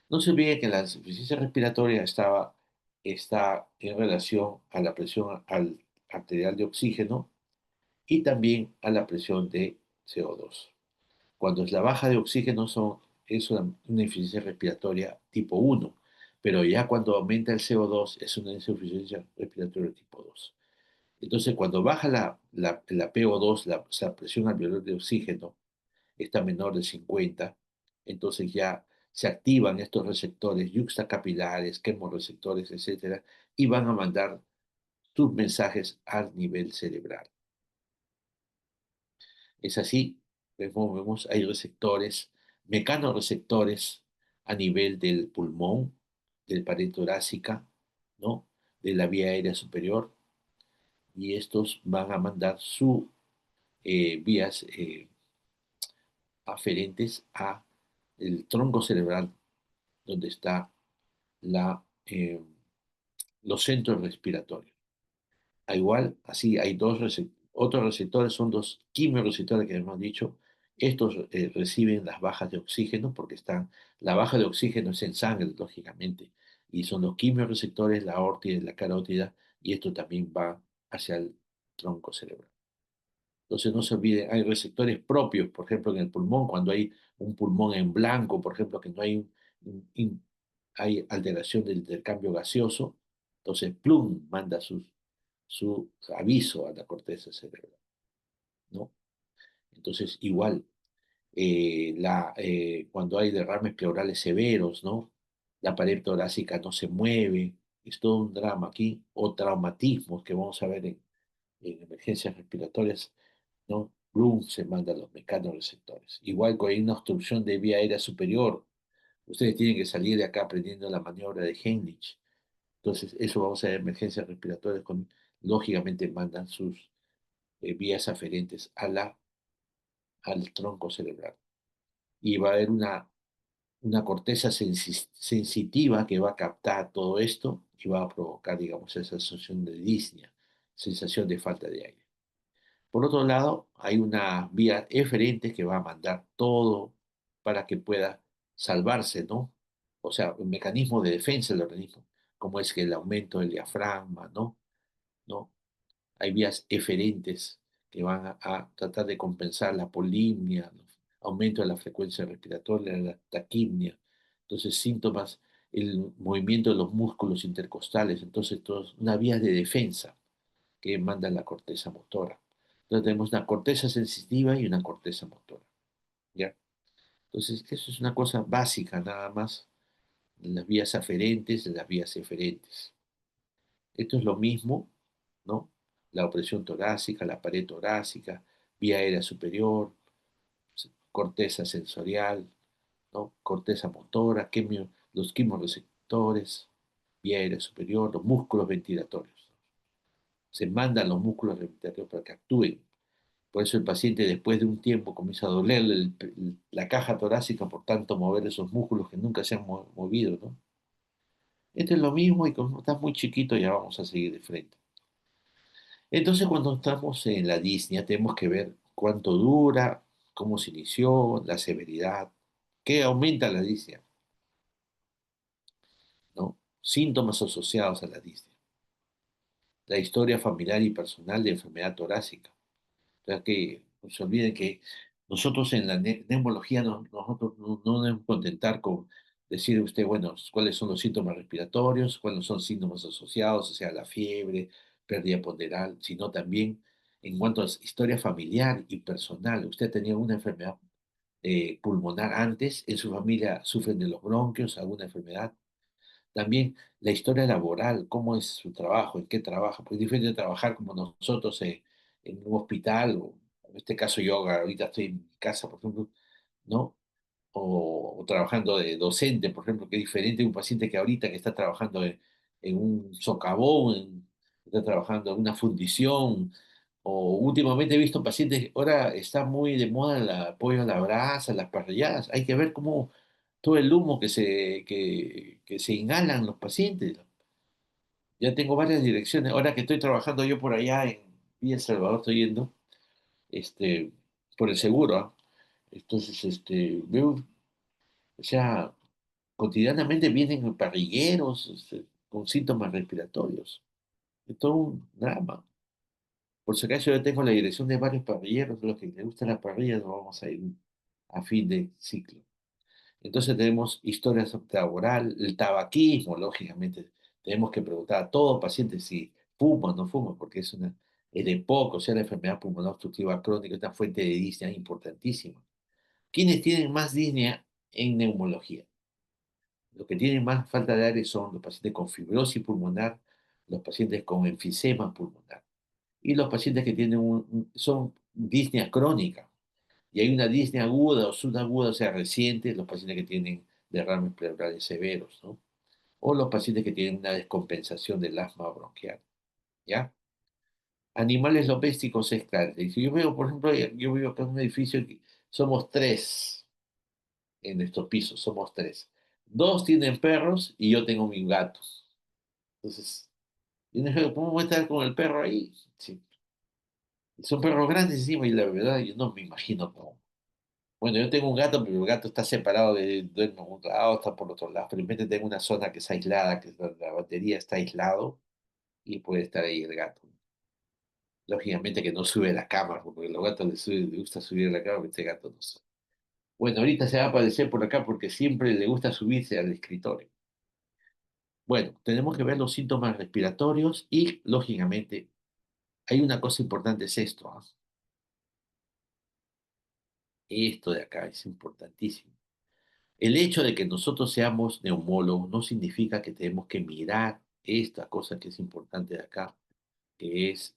No se olvide que la insuficiencia respiratoria está en relación a la presión arterial de oxígeno y también a la presión de CO2. Cuando es la baja de oxígeno es una insuficiencia respiratoria tipo 1, pero ya cuando aumenta el CO2 es una insuficiencia respiratoria tipo 2. Entonces, cuando baja la PO2, la presión alveolar de oxígeno, está menor de 50, entonces ya se activan estos receptores yuxtacapilares, quimorreceptores, etcétera, y van a mandar sus mensajes al nivel cerebral. Es así, vemos, hay receptores, mecanorreceptores a nivel del pulmón, del pared torácica, ¿no? De la vía aérea superior, y estos van a mandar sus vías aferentes a el tronco cerebral, donde está los centros respiratorios. Igual, así hay otros receptores, son dos quimiorreceptores que hemos dicho. Estos reciben las bajas de oxígeno porque la baja de oxígeno es en sangre, lógicamente, y son los quimiorreceptores, la aórtida y la carótida, y esto también va hacia el tronco cerebral. Entonces no se olvide, hay receptores propios, por ejemplo, en el pulmón, cuando hay un pulmón en blanco, por ejemplo, que no hay, hay alteración del intercambio gaseoso, entonces plum manda su aviso a la corteza cerebral, ¿no? Entonces, igual, cuando hay derrames pleurales severos, ¿no? La pared torácica no se mueve, es todo un drama aquí, o traumatismos que vamos a ver en emergencias respiratorias, ¿no? Bloom se manda a los mecanorreceptores. Igual que hay una obstrucción de vía aérea superior, ustedes tienen que salir de acá aprendiendo la maniobra de Heimlich. Entonces, eso vamos a ver emergencias respiratorias, lógicamente mandan sus vías aferentes al tronco cerebral. Y va a haber una corteza sensitiva que va a captar todo esto y va a provocar, digamos, esa sensación de disnea, sensación de falta de aire. Por otro lado, hay una vía eferente que va a mandar todo para que pueda salvarse, ¿no? O sea, un mecanismo de defensa del organismo, como es que el aumento del diafragma, ¿no? ¿No? Hay vías eferentes que van a tratar de compensar la polimnia, aumento de la frecuencia respiratoria, la taquipnia. Entonces, síntomas, el movimiento de los músculos intercostales. Entonces, una vía de defensa que manda la corteza motora. Entonces, tenemos una corteza sensitiva y una corteza motora. ¿Ya? Entonces, eso es una cosa básica nada más de las vías aferentes, de las vías eferentes. Esto es lo mismo, ¿no? La opresión torácica, la pared torácica, vía aérea superior, corteza sensorial, ¿no? Corteza motora, los quimorreceptores, vía aérea superior, los músculos ventilatorios. Se mandan los músculos ventilatorios para que actúen. Por eso el paciente después de un tiempo comienza a dolerle la caja torácica por tanto mover esos músculos que nunca se han movido, ¿no? Esto es lo mismo y como estás muy chiquito ya vamos a seguir de frente. Entonces, cuando estamos en la disnea, tenemos que ver cuánto dura, cómo se inició, la severidad, qué aumenta la disnea, ¿no? Síntomas asociados a la disnea. la historia familiar y personal de enfermedad torácica. O sea que no se olviden que nosotros en la neumología nosotros no debemos contentar con decir usted, bueno, cuáles son los síntomas respiratorios, cuáles son síntomas asociados, o sea, la fiebre, pérdida ponderal, sino también en cuanto a historia familiar y personal. Usted tenía una enfermedad pulmonar antes, en su familia sufren de los bronquios, alguna enfermedad. También la historia laboral, cómo es su trabajo, en qué trabaja, porque es diferente trabajar como nosotros en un hospital, o en este caso yo ahorita estoy en mi casa, por ejemplo, ¿no? O trabajando de docente, por ejemplo, que es diferente de un paciente que ahorita que está trabajando en un socavón, está trabajando en una fundición, o últimamente he visto pacientes, ahora está muy de moda el apoyo a la brasa, las parrilladas, hay que ver cómo todo el humo que se inhalan los pacientes. Ya tengo varias direcciones, ahora que estoy trabajando yo por allá en Villa El Salvador, estoy yendo, este, por el seguro, ¿ah? Entonces, veo, o sea, cotidianamente vienen parrilleros con síntomas respiratorios. Es todo un drama. Por si acaso yo tengo la dirección de varios parrilleros, los que les gustan las parrillas, nos vamos a ir a fin de ciclo. Entonces tenemos historias laboral, el tabaquismo, lógicamente. Tenemos que preguntar a todo paciente si fuma o no fuma, porque el EPOC, o sea, la enfermedad pulmonar obstructiva crónica, es una fuente de disnea importantísima. ¿Quiénes tienen más disnea en neumología? Los que tienen más falta de aire son los pacientes con fibrosis pulmonar, los pacientes con enfisema pulmonar y los pacientes que tienen son disnea crónica. Y hay una disnea aguda o subaguda, o sea, reciente, los pacientes que tienen derrames pleurales severos, ¿no? O los pacientes que tienen una descompensación del asma bronquial, ¿ya? Animales domésticos es claro. Y si yo veo, por ejemplo, yo vivo acá en un edificio que somos tres en estos pisos, somos tres. Dos tienen perros y yo tengo mis gatos. Entonces, yo dije, ¿cómo voy a estar con el perro ahí? Sí. Son perros grandes encima y la verdad yo no me imagino cómo. Bueno, yo tengo un gato, pero el gato está separado duerme en un lado, está por otro lado. Pero tengo una zona que es aislada, que es la batería está aislado y puede estar ahí el gato. Lógicamente que no sube a la cama, porque a los gatos les gusta subir a la cama, pero este gato no sube. Bueno, ahorita se va a aparecer por acá porque siempre le gusta subirse al escritorio. Bueno, tenemos que ver los síntomas respiratorios y, lógicamente, hay una cosa importante, es esto. ¿Ah? Esto de acá es importantísimo. El hecho de que nosotros seamos neumólogos no significa que tenemos que mirar esta cosa que es importante de acá, que es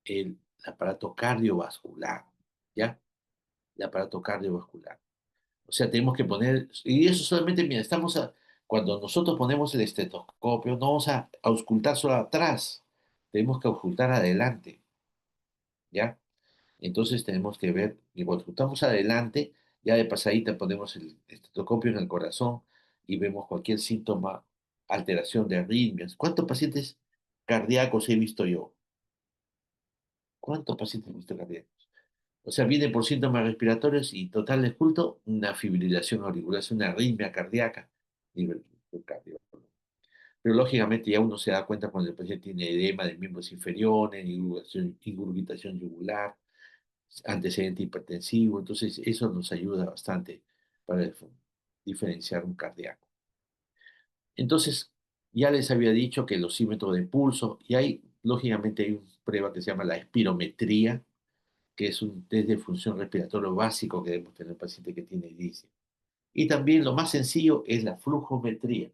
el aparato cardiovascular, ¿ya? El aparato cardiovascular. O sea, tenemos que poner, y eso solamente, mira, cuando nosotros ponemos el estetoscopio, no vamos a auscultar solo atrás, tenemos que auscultar adelante, ¿ya? Entonces tenemos que ver, y cuando estamos adelante, ya de pasadita ponemos el estetoscopio en el corazón y vemos cualquier síntoma, alteración de arritmias. ¿Cuántos pacientes cardíacos he visto yo? ¿Cuántos pacientes he visto cardíacos? O sea, viene por síntomas respiratorios y total de culto, una fibrilación auricular, es una arritmia cardíaca. Nivel cardio. Pero lógicamente ya uno se da cuenta cuando el paciente tiene edema de miembros inferiores, ingurgitación yugular, antecedente hipertensivo, entonces eso nos ayuda bastante para diferenciar un cardíaco. Entonces, ya les había dicho que los osímetros de pulso, y hay, lógicamente, hay una prueba que se llama la espirometría, que es un test de función respiratoria básico que debemos tener el paciente que tiene disnea. Y también lo más sencillo es la flujometría.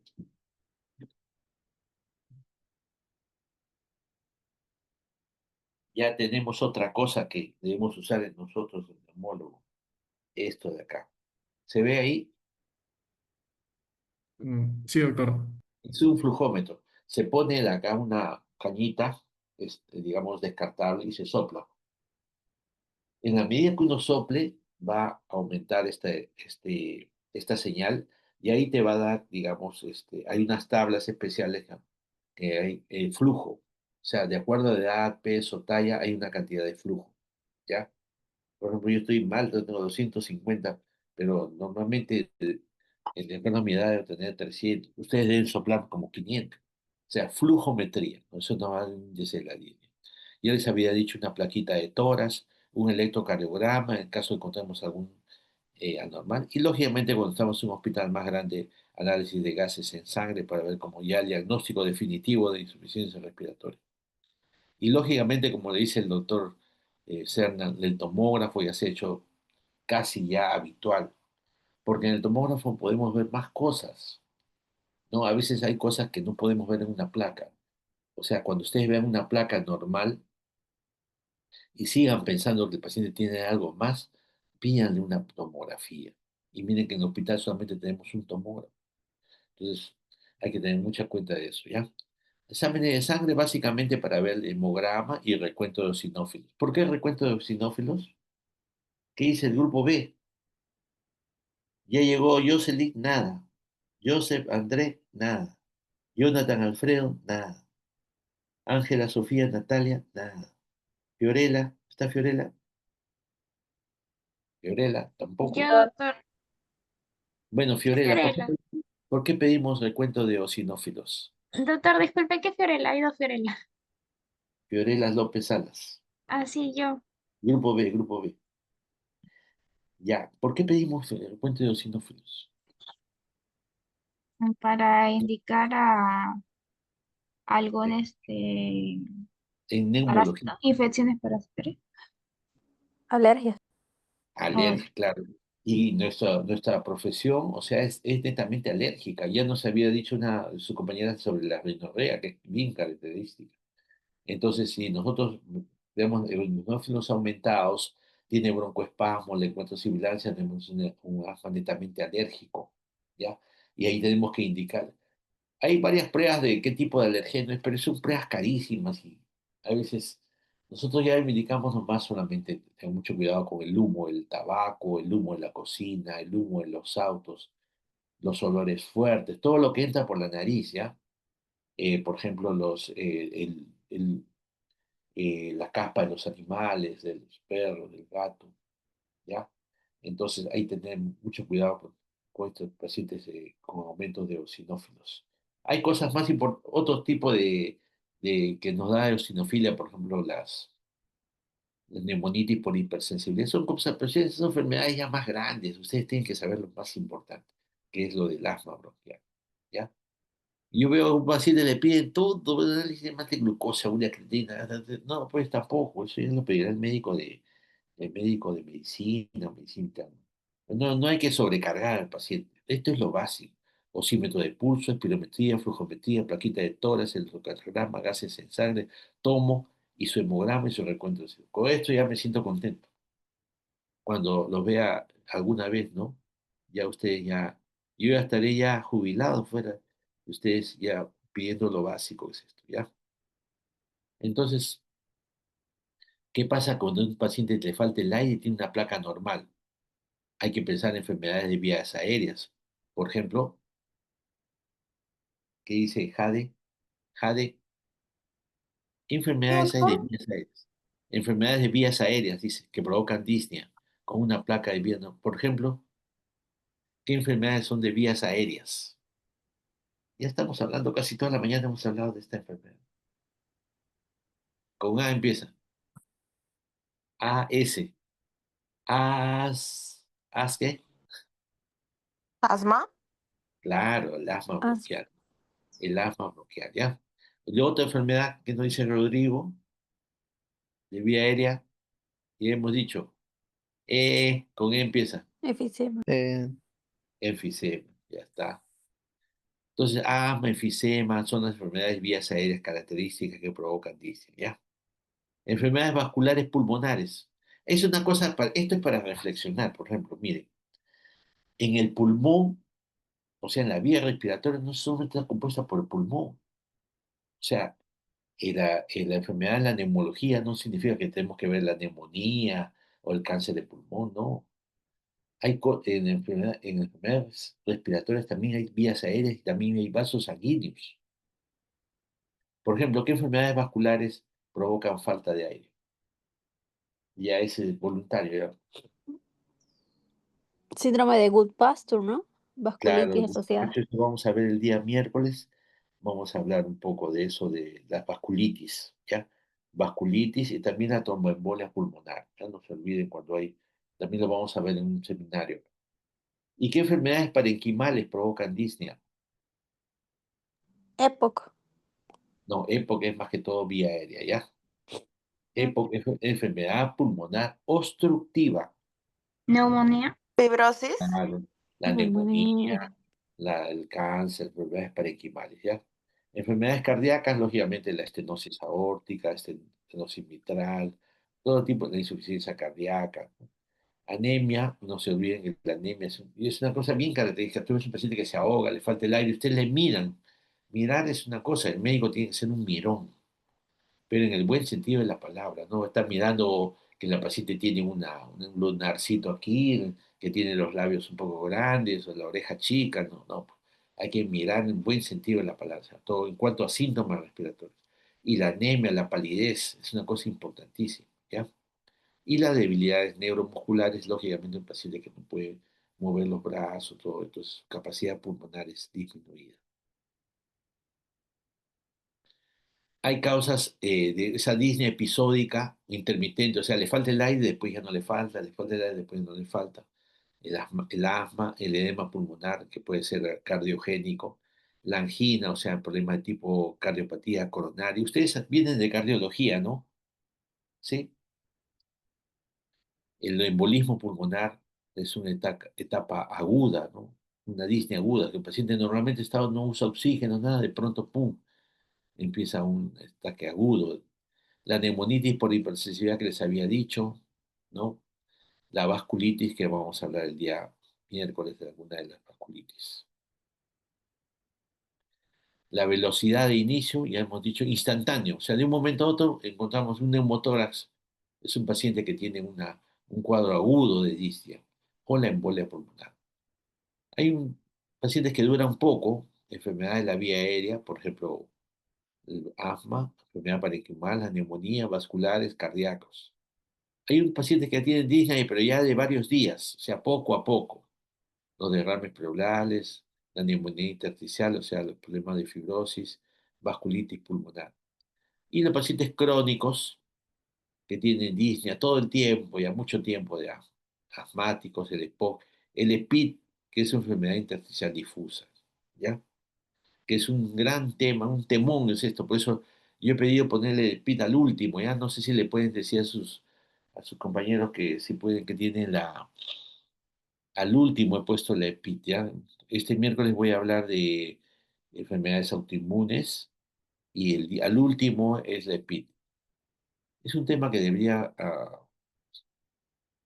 Ya tenemos otra cosa que debemos usar en nosotros, el neumólogo, esto de acá. ¿Se ve ahí? Sí, doctor. Es un flujómetro. Se pone de acá una cañita, digamos, descartable y se sopla. En la medida que uno sople, va a aumentar esta señal y ahí te va a dar, digamos, hay unas tablas especiales que hay flujo. O sea, de acuerdo a edad, peso, talla, hay una cantidad de flujo. ¿Ya? Por ejemplo, yo estoy mal, yo tengo 250, pero normalmente de acuerdo a mi edad debo tener 300. Ustedes deben soplar como 500. sea, flujometría, ¿no? Eso no va desde la línea. Ya les había dicho una plaquita de tórax, un electrocardiograma, en caso de encontremos algún anormal. Y lógicamente cuando estamos en un hospital más grande, análisis de gases en sangre para ver como ya el diagnóstico definitivo de insuficiencia respiratoria. Y lógicamente, como le dice el doctor Cernan, el tomógrafo ya se ha hecho casi ya habitual, porque en el tomógrafo podemos ver más cosas, ¿no? A veces hay cosas que no podemos ver en una placa. O sea, cuando ustedes vean una placa normal y sigan pensando que el paciente tiene algo más, pídanle una tomografía. Y miren que en el hospital solamente tenemos un tomógrafo. Entonces, hay que tener mucha cuenta de eso, ¿ya? Exámenes de sangre básicamente para ver el hemograma y el recuento de eosinófilos. ¿Por qué el recuento de eosinófilos? ¿Qué dice el grupo B? Ya llegó Jocelyn, nada. Joseph André, nada. Jonathan Alfredo, nada. Ángela Sofía Natalia, nada. Fiorella, ¿está Fiorella? Fiorella, tampoco. Yo, doctor. Bueno, ¿Qué Fiorella, Fiorella? ¿por qué pedimos recuento de eosinófilos? Doctor, disculpe, ¿qué Fiorella? Hay dos Fiorella. Fiorella López Salas. Así yo. Grupo B, grupo B. Ya, ¿por qué pedimos el recuento de eosinófilos? Para indicar a algún En parásito, neumología. infecciones parásitas. Alergias. Alergia, claro. Y nuestra profesión, o sea, es netamente alérgica. Ya nos había dicho una de sus compañeras sobre la rinorrea, que es bien característica. Entonces, si nosotros vemos eosinófilos aumentados, tiene broncoespasmo, le encuentro sibilancia, tenemos un asma netamente alérgico, ¿ya? Y ahí tenemos que indicar. Hay varias pruebas de qué tipo de alergeno es, pero son pruebas carísimas y a veces nosotros ya indicamos nomás solamente tener mucho cuidado con el humo del tabaco, el humo de la cocina, el humo de los autos, los olores fuertes, todo lo que entra por la nariz, ¿ya? Por ejemplo, la caspa de los animales, de los perros, del gato, ¿ya? Entonces hay que tener mucho cuidado con estos pacientes con aumentos de eosinófilos. Hay cosas más importantes, otro tipo de que nos da eosinofilia, por ejemplo, las neumonitis por hipersensibilidad, son cosas, pero son enfermedades ya más grandes. Ustedes tienen que saber lo más importante, que es lo del asma bronquial, ¿ya? Yo veo a un paciente, le piden todo, análisis más de glucosa, una creatina, no, pues tampoco, eso ya lo pedirá el médico de medicina, medicina interna. No, no hay que sobrecargar al paciente. Esto es lo básico. Osímetro de pulso, espirometría, flujometría, plaquita de tórax, electrocardiograma, gases en sangre, tomo y su hemograma y su recuento. Con esto ya me siento contento. Cuando los vea alguna vez, ¿no? Ya ustedes ya, yo ya estaré ya jubilado fuera, ustedes ya pidiendo lo básico que es esto, ¿ya? Entonces, ¿qué pasa cuando a un paciente le falta el aire y tiene una placa normal? Hay que pensar en enfermedades de vías aéreas. Por ejemplo, ¿qué dice Jade? Jade, ¿qué Sí, enfermedades hay de doctor. vías aéreas? Enfermedades de vías aéreas, dice, que provocan disnea, con una placa de vías. Por ejemplo, ¿qué enfermedades son de vías aéreas? Ya estamos hablando, casi toda la mañana hemos hablado de esta enfermedad. Con A empieza. AS. ¿As qué? ¿Asma? Claro, el asma Ah, bronquial. El asma bronquial, ¿ya? De otra enfermedad que nos dice Rodrigo, de vía aérea, y hemos dicho, con E empieza. Efisema. Enfisema, ya está. Entonces, asma, enfisema son las enfermedades de vías aéreas características que provocan disnea, ¿ya? Enfermedades vasculares pulmonares. Es una cosa, esto es para reflexionar, por ejemplo, miren, en el pulmón, o sea, en la vía respiratoria no solamente está compuesta por el pulmón. O sea, la enfermedad de la neumología no significa que tenemos que ver la neumonía o el cáncer de pulmón, no. En enfermedades respiratorias también hay vías aéreas y también hay vasos sanguíneos. Por ejemplo, ¿qué enfermedades vasculares provocan falta de aire? Ya es voluntario, ¿ya? Síndrome de Goodpasture, ¿no? Claro, Vasculitis asociada. esto vamos a ver el día miércoles. vamos a hablar un poco de eso, de la vasculitis, ¿ya? Vasculitis y también la tromboembolia pulmonar. Ya no se olviden cuando hay, también lo vamos a ver en un seminario. ¿Y qué enfermedades parenquimales provocan disnea? Época. No, EPOC es más que todo vía aérea, ¿ya? EPOC es enfermedad pulmonar obstructiva. Neumonía. Fibrosis. Claro, la neumonía, el cáncer, enfermedades parenquimales, ¿ya? Enfermedades cardíacas, lógicamente la estenosis aórtica, estenosis mitral, todo tipo de insuficiencia cardíaca, ¿no? Anemia, no se olviden que la anemia es una cosa bien característica. Tú ves un paciente que se ahoga, le falta el aire, ustedes le miran. Mirar es una cosa, el médico tiene que ser un mirón, pero en el buen sentido de la palabra, no estar mirando que la paciente tiene un lunarcito aquí, que tiene los labios un poco grandes o la oreja chica, no, no. Hay que mirar en buen sentido de la palabra, o sea, todo en cuanto a síntomas respiratorios. Y la anemia, la palidez, es una cosa importantísima, ¿ya? Y las debilidades neuromusculares, lógicamente un paciente que no puede mover los brazos, todo, entonces su capacidad pulmonar es disminuida. Hay causas de esa disnea episódica, intermitente, o sea, le falta el aire, después ya no le falta, le falta el aire, después no le falta. El asma, el edema pulmonar, que puede ser cardiogénico, la angina, o sea, problema de tipo cardiopatía coronaria. Ustedes vienen de cardiología, ¿no? Sí. El embolismo pulmonar es una etapa aguda, ¿no? Una disnea aguda, que el paciente normalmente no usa oxígeno, nada, de pronto, ¡pum!, empieza un ataque agudo. La neumonitis por hipersensibilidad que les había dicho, ¿no? La vasculitis, que vamos a hablar el día miércoles de alguna de las vasculitis. La velocidad de inicio, ya hemos dicho, instantáneo. O sea, de un momento a otro encontramos un neumotórax. Es un paciente que tiene un cuadro agudo de distia o la embolia pulmonar. Pacientes que duran poco, enfermedades de la vía aérea, por ejemplo, el asma, enfermedad parenquimal, la neumonía, vasculares, cardíacos. Hay un paciente que tiene disnea, pero ya de varios días, o sea, poco a poco. Los derrames pleurales, la neumonía intersticial, o sea, los problemas de fibrosis, vasculitis pulmonar. Y los pacientes crónicos que tienen disnea todo el tiempo, ya mucho tiempo de asmáticos, el EPOC, el EPID, que es una enfermedad intersticial difusa, ¿ya? Que es un gran tema, un temón es esto, por eso yo he pedido ponerle el EPID al último, ya no sé si le pueden decir a sus compañeros que si pueden, que tienen al último he puesto la EPID, ¿ya? Este miércoles voy a hablar de enfermedades autoinmunes y al último es la EPID. Es un tema que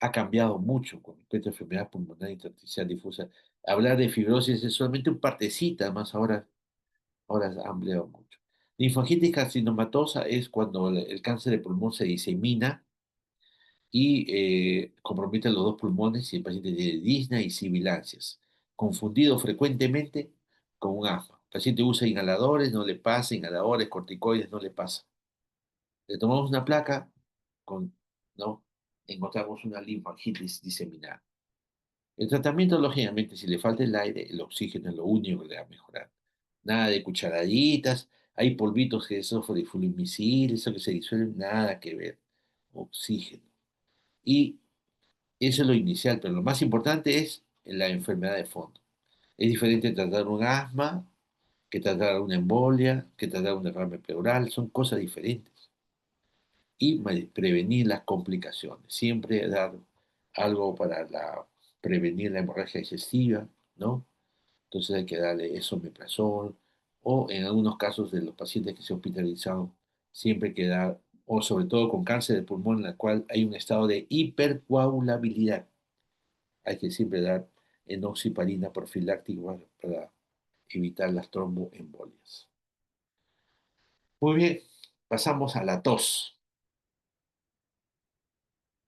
ha cambiado mucho con respecto a enfermedad pulmonar intersticial difusa. Hablar de fibrosis es solamente un partecita, más ahora ha ampliado mucho. Linfangitis carcinomatosa es cuando el cáncer de pulmón se disemina y compromete los dos pulmones y el paciente tiene disnea y sibilancias, confundido frecuentemente con un asma. El paciente usa inhaladores, no le pasa, inhaladores, corticoides, no le pasa. Le tomamos una placa, ¿no? Encontramos una linfangitis diseminada. El tratamiento, lógicamente, si le falta el aire, el oxígeno es lo único que le va a mejorar. Nada de cucharaditas, hay polvitos que es fosforilumisil, eso que se disuelve, nada que ver. Oxígeno. Y eso es lo inicial, pero lo más importante es la enfermedad de fondo. Es diferente tratar un asma que tratar una embolia, que tratar un derrame pleural, son cosas diferentes. Y prevenir las complicaciones, siempre dar algo para prevenir la hemorragia digestiva, ¿no? Entonces hay que darle esomeprazol, o en algunos casos de los pacientes que se hospitalizaron, siempre hay que dar, o sobre todo con cáncer de pulmón, en la cual hay un estado de hipercoagulabilidad. Hay que siempre dar enoxaparina profiláctica para evitar las tromboembolias. Muy bien, pasamos a la tos.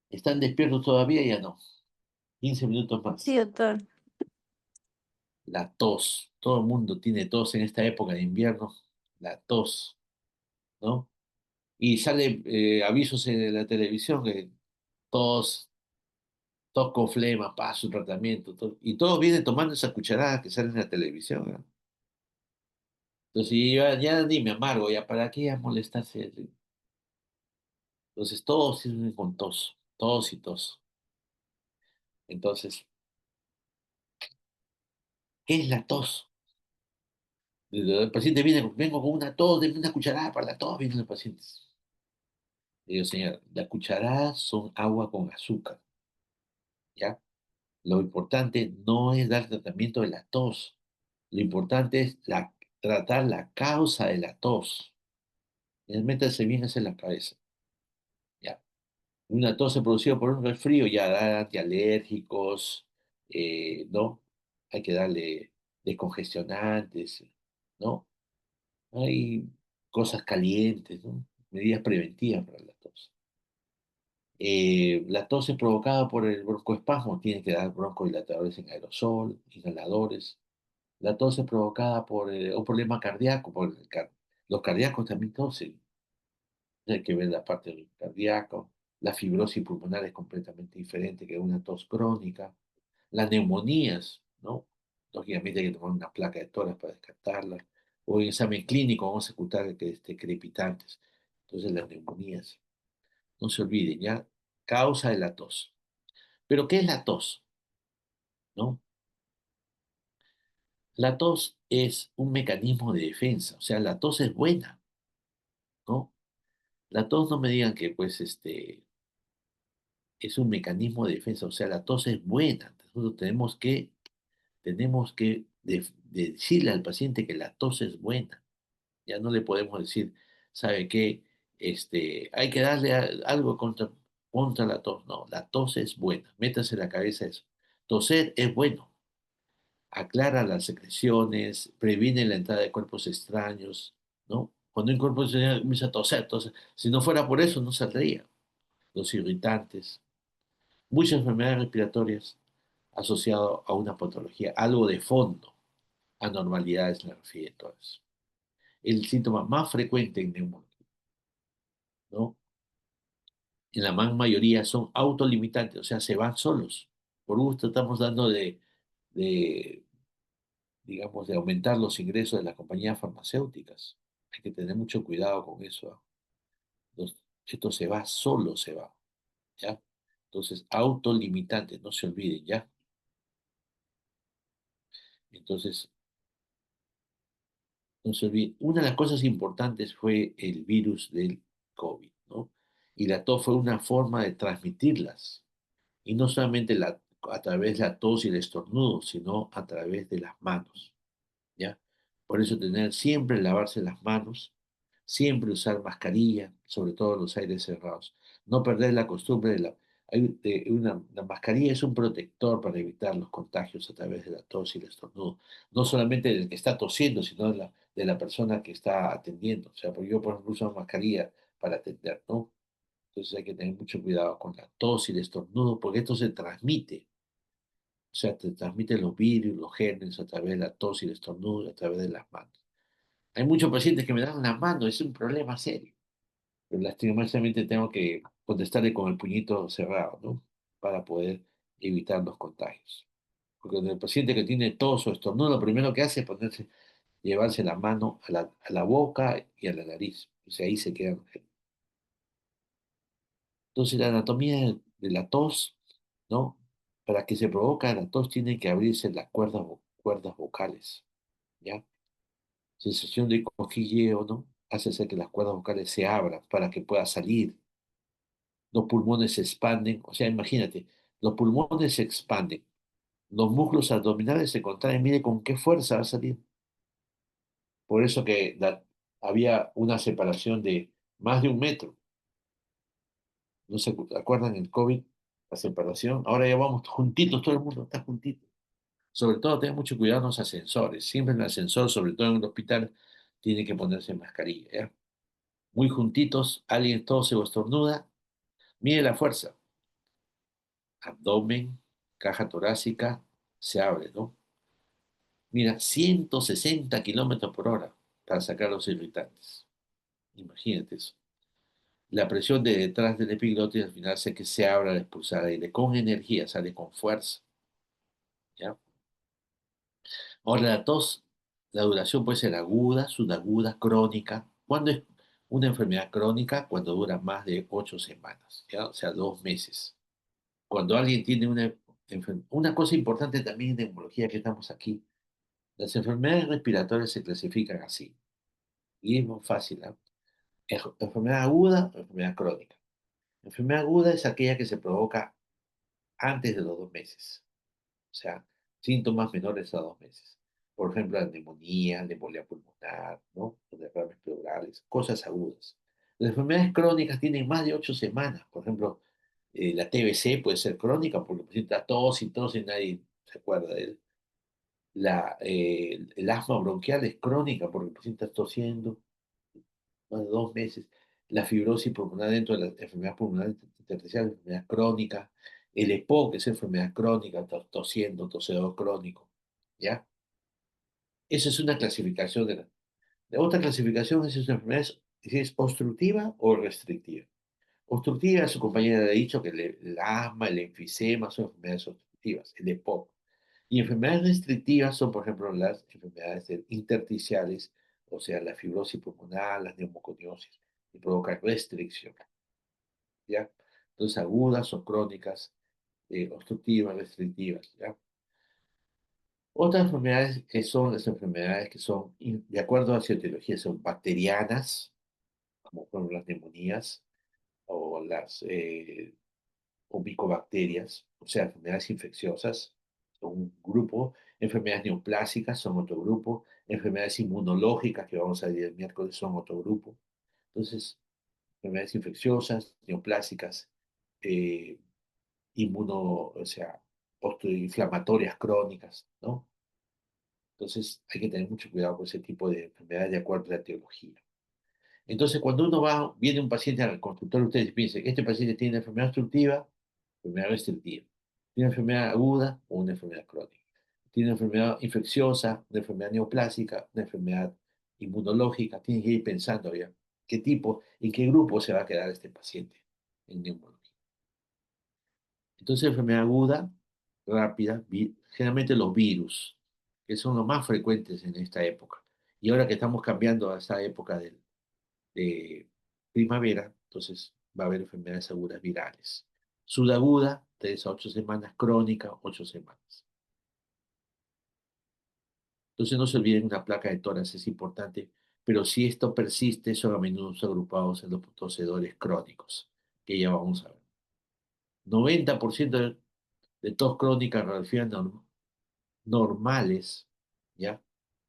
¿Están despiertos todavía? Ya no. 15 minutos más. Sí, doctor. La tos. Todo el mundo tiene tos en esta época de invierno. La tos, ¿no? Y sale avisos en la televisión que tos, tos con flema, pasa su tratamiento. Y todos vienen tomando esas cucharadas que salen en la televisión, ¿no? Entonces yo ya ni me amargo, ya para qué ya molestarse. Entonces todos sirven con tos, tos y tos. Entonces, ¿qué es la tos? El paciente viene, vengo con una tos, denme una cucharada para la tos, vienen los pacientes. Digo, señora, las cucharadas son agua con azúcar, ¿ya? Lo importante no es dar tratamiento de la tos. Lo importante es tratar la causa de la tos. Métase bien eso en la cabeza, ¿ya? Una tos se producida por un resfrío, ya da antialérgicos, ¿no? Hay que darle descongestionantes, ¿no? Hay cosas calientes, ¿no? Medidas preventivas para la tos. La tos es provocada por el broncoespasmo, tiene que dar broncodilatadores en aerosol, inhaladores. La tos es provocada por un problema cardíaco, los cardíacos también tosen. Hay que ver la parte del cardíaco. La fibrosis pulmonar es completamente diferente que una tos crónica. Las neumonías, ¿no? Lógicamente hay que tomar una placa de tórax para descartarlas. O en examen clínico vamos a ocultar que crepitantes. Entonces las neumonías. No se olviden, ¿ya? Causa de la tos. ¿Pero qué es la tos? ¿No? La tos es un mecanismo de defensa. O sea, la tos es buena, ¿no? La tos no me digan que, pues, es un mecanismo de defensa. O sea, la tos es buena. Nosotros tenemos que decirle al paciente que la tos es buena. Ya no le podemos decir, ¿sabe qué? Hay que darle algo contra la tos. No, la tos es buena. Métase en la cabeza eso. Toser es bueno. Aclara las secreciones, previene la entrada de cuerpos extraños, ¿no? Cuando un cuerpo extraño comienza a toser, si no fuera por eso, no saldría. Los irritantes, muchas enfermedades respiratorias asociadas a una patología, algo de fondo, anormalidades me refiero a todo eso. El síntoma más frecuente en neumonía, ¿no? En la gran mayoría son autolimitantes, o sea, se van solos. Por gusto estamos dando de, digamos, de aumentar los ingresos de las compañías farmacéuticas. Hay que tener mucho cuidado con eso. ¿Ah? Esto se va, solo se va, ¿ya? Entonces, autolimitante, no se olviden, ¿ya? Entonces, no se olviden. Una de las cosas importantes fue el virus del COVID, ¿no? Y la tos fue una forma de transmitirlas. Y no solamente a través de la tos y el estornudo, sino a través de las manos, ¿ya? Por eso tener siempre lavarse las manos, siempre usar mascarilla, sobre todo en los aires cerrados. No perder la costumbre la mascarilla es un protector para evitar los contagios a través de la tos y el estornudo. No solamente del que está tosiendo, sino de la persona que está atendiendo. O sea, porque yo, por ejemplo, uso mascarilla para atender, ¿no? Entonces hay que tener mucho cuidado con la tos y el estornudo, porque esto se transmite. O sea, te transmiten los virus, los gérmenes a través de la tos y el estornudo, a través de las manos. Hay muchos pacientes que me dan la mano, es un problema serio. Pero lastimosamente tengo que contestarle con el puñito cerrado, ¿no? Para poder evitar los contagios. Porque el paciente que tiene tos o estornudo, lo primero que hace es llevarse la mano a la boca y a la nariz. O sea, ahí se quedan. Entonces, la anatomía de la tos, ¿no? Para que se provoque la tos, tienen que abrirse las cuerdas vocales, ¿ya? Sensación de cosquilleo, ¿no? Hace hacer que las cuerdas vocales se abran para que pueda salir. Los pulmones se expanden, o sea, imagínate, los pulmones se expanden, los músculos abdominales se contraen, mire con qué fuerza va a salir. Por eso que había una separación de más de 1 metro. ¿No se acuerdan el COVID? La separación. Ahora ya vamos juntitos, todo el mundo está juntito. Sobre todo, tengan mucho cuidado en los ascensores. Siempre en el ascensor, sobre todo en el hospital, tiene que ponerse mascarilla, ¿ya? Muy juntitos, alguien tose o estornuda, mide la fuerza. Abdomen, caja torácica, se abre, ¿no? Mira, 160 km/h para sacar los irritantes. Imagínate eso. La presión de detrás del epiglotis al final hace que se abra al expulsar aire con energía, sale con fuerza, ¿ya? Ahora la tos La duración puede ser aguda, subaguda, crónica. ¿Cuándo es una enfermedad crónica? Cuando dura más de 8 semanas, ¿ya? O sea, 2 meses. Cuando alguien tiene una cosa importante también en neumología que estamos aquí, las enfermedades respiratorias se clasifican así. Y es muy fácil, ¿no? Enfermedad aguda o enfermedad crónica. Enfermedad aguda es aquella que se provoca antes de los 2 meses. O sea, síntomas menores a 2 meses. Por ejemplo, la neumonía, la embolia pulmonar, ¿no? Los derrames pleurales, cosas agudas. Las enfermedades crónicas tienen más de 8 semanas. Por ejemplo, la TBC puede ser crónica porque el paciente da tos y tos y nadie se acuerda de él. El asma bronquial es crónica porque el paciente está tosiendo más de 2 meses. La fibrosis pulmonar dentro de la enfermedad pulmonar intersticial es enfermedad crónica. El EPOC es enfermedad crónica, tosiendo, tosedor crónico. ¿Ya? Esa es una clasificación de otra clasificación es si una enfermedad si es obstructiva o restrictiva. Obstructiva, su compañera le ha dicho que el asma, el enfisema son enfermedades obstructivas, el EPOC. Y enfermedades restrictivas son, por ejemplo, las enfermedades intersticiales, o sea, la fibrosis pulmonar, las neumoconiosis, que provocan restricción. ¿Ya? Entonces, agudas o crónicas, obstructivas, restrictivas. ¿Ya? Otras enfermedades que son las enfermedades que son, de acuerdo a la etiología, son bacterianas, como fueron las neumonías, o las o micobacterias, o sea, enfermedades infecciosas, son un grupo, enfermedades neoplásicas son otro grupo, enfermedades inmunológicas, que vamos a ver el miércoles, son otro grupo. Entonces, enfermedades infecciosas, neoplásicas, eh, o sea, inflamatorias crónicas, ¿no? Entonces, hay que tener mucho cuidado con ese tipo de enfermedades de acuerdo a la etiología. Entonces, cuando viene un paciente al consultorio, ustedes piensen, este paciente tiene enfermedad obstructiva, enfermedad restrictiva, tiene enfermedad aguda o una enfermedad crónica, tiene enfermedad infecciosa, una enfermedad neoplásica, una enfermedad inmunológica, tienen que ir pensando ya qué tipo, en qué grupo se va a quedar este paciente en neumología. Entonces, enfermedad aguda, rápida, generalmente los virus, que son los más frecuentes en esta época. Y ahora que estamos cambiando a esta época de primavera, entonces va a haber enfermedades agudas virales. Subaguda, 3 a 8 semanas, crónica, 8 semanas. Entonces no se olviden, una placa de tórax es importante, pero si esto persiste, son a menudo agrupados en los tosedores crónicos, que ya vamos a ver. 90% de tos crónica radiológica normales, ¿ya?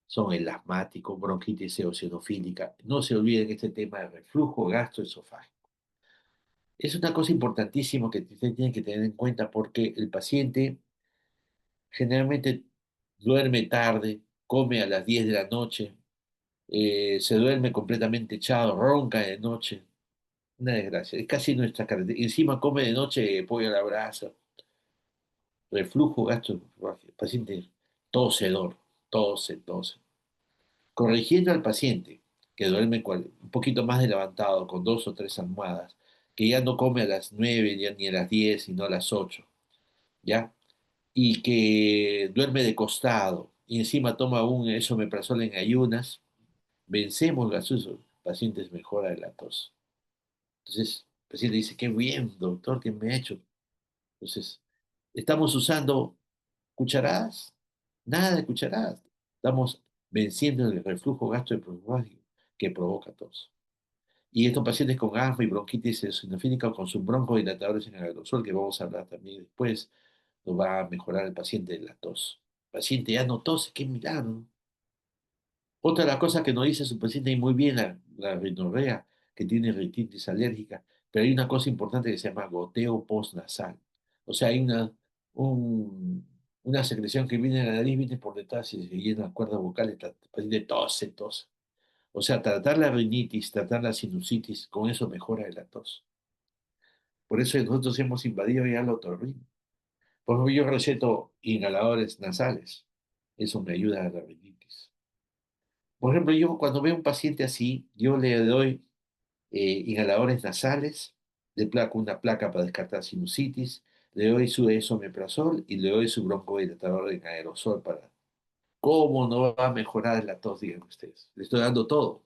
Son el asmático, bronquitis eosinofílica. No se olviden este tema de reflujo gastroesofágico. Es una cosa importantísima que ustedes tienen que tener en cuenta porque el paciente generalmente duerme tarde, come a las 10 de la noche, se duerme completamente echado, ronca de noche. Una desgracia. Es casi nuestra característica. Encima come de noche pollo a la brasa, reflujo gastroesofágico, paciente tosedor, tose. Corrigiendo al paciente que duerme un poquito más de levantado, con 2 o 3 almohadas, que ya no come a las 9 ni a las 10, sino a las 8, ¿ya? Y que duerme de costado y encima toma un esomeprazol en ayunas, vencemos gasosos, pacientes mejora de la tos. Entonces, el paciente dice, qué bien, doctor, ¿qué me ha hecho? Entonces, ¿estamos usando cucharadas? Nada de cucharadas. Estamos venciendo el reflujo gastroesofágico que provoca tos. Y estos pacientes con asma y bronquitis eosinofílica con sus broncodilatadores en aerosol, que vamos a hablar también después, nos va a mejorar el paciente de la tos. El paciente ya no tose, qué milagro. Otra de las cosas que nos dice su paciente y muy bien la rinorrea, que tiene rinitis alérgica, pero hay una cosa importante que se llama goteo postnasal. O sea, hay una secreción que viene de la nariz, viene por detrás y se llena las cuerdas vocales, el paciente tose. O sea, tratar la rinitis, tratar la sinusitis, con eso mejora la tos. Por eso nosotros hemos invadido ya el otorrino. Por ejemplo, yo receto inhaladores nasales. Eso me ayuda a la rinitis. Por ejemplo, yo cuando veo un paciente así, yo le doy inhaladores nasales, le placo una placa para descartar sinusitis, le doy su esomeprazol y le doy su broncodilatador en aerosol ¿Cómo no va a mejorar la tos, digan ustedes? Le estoy dando todo.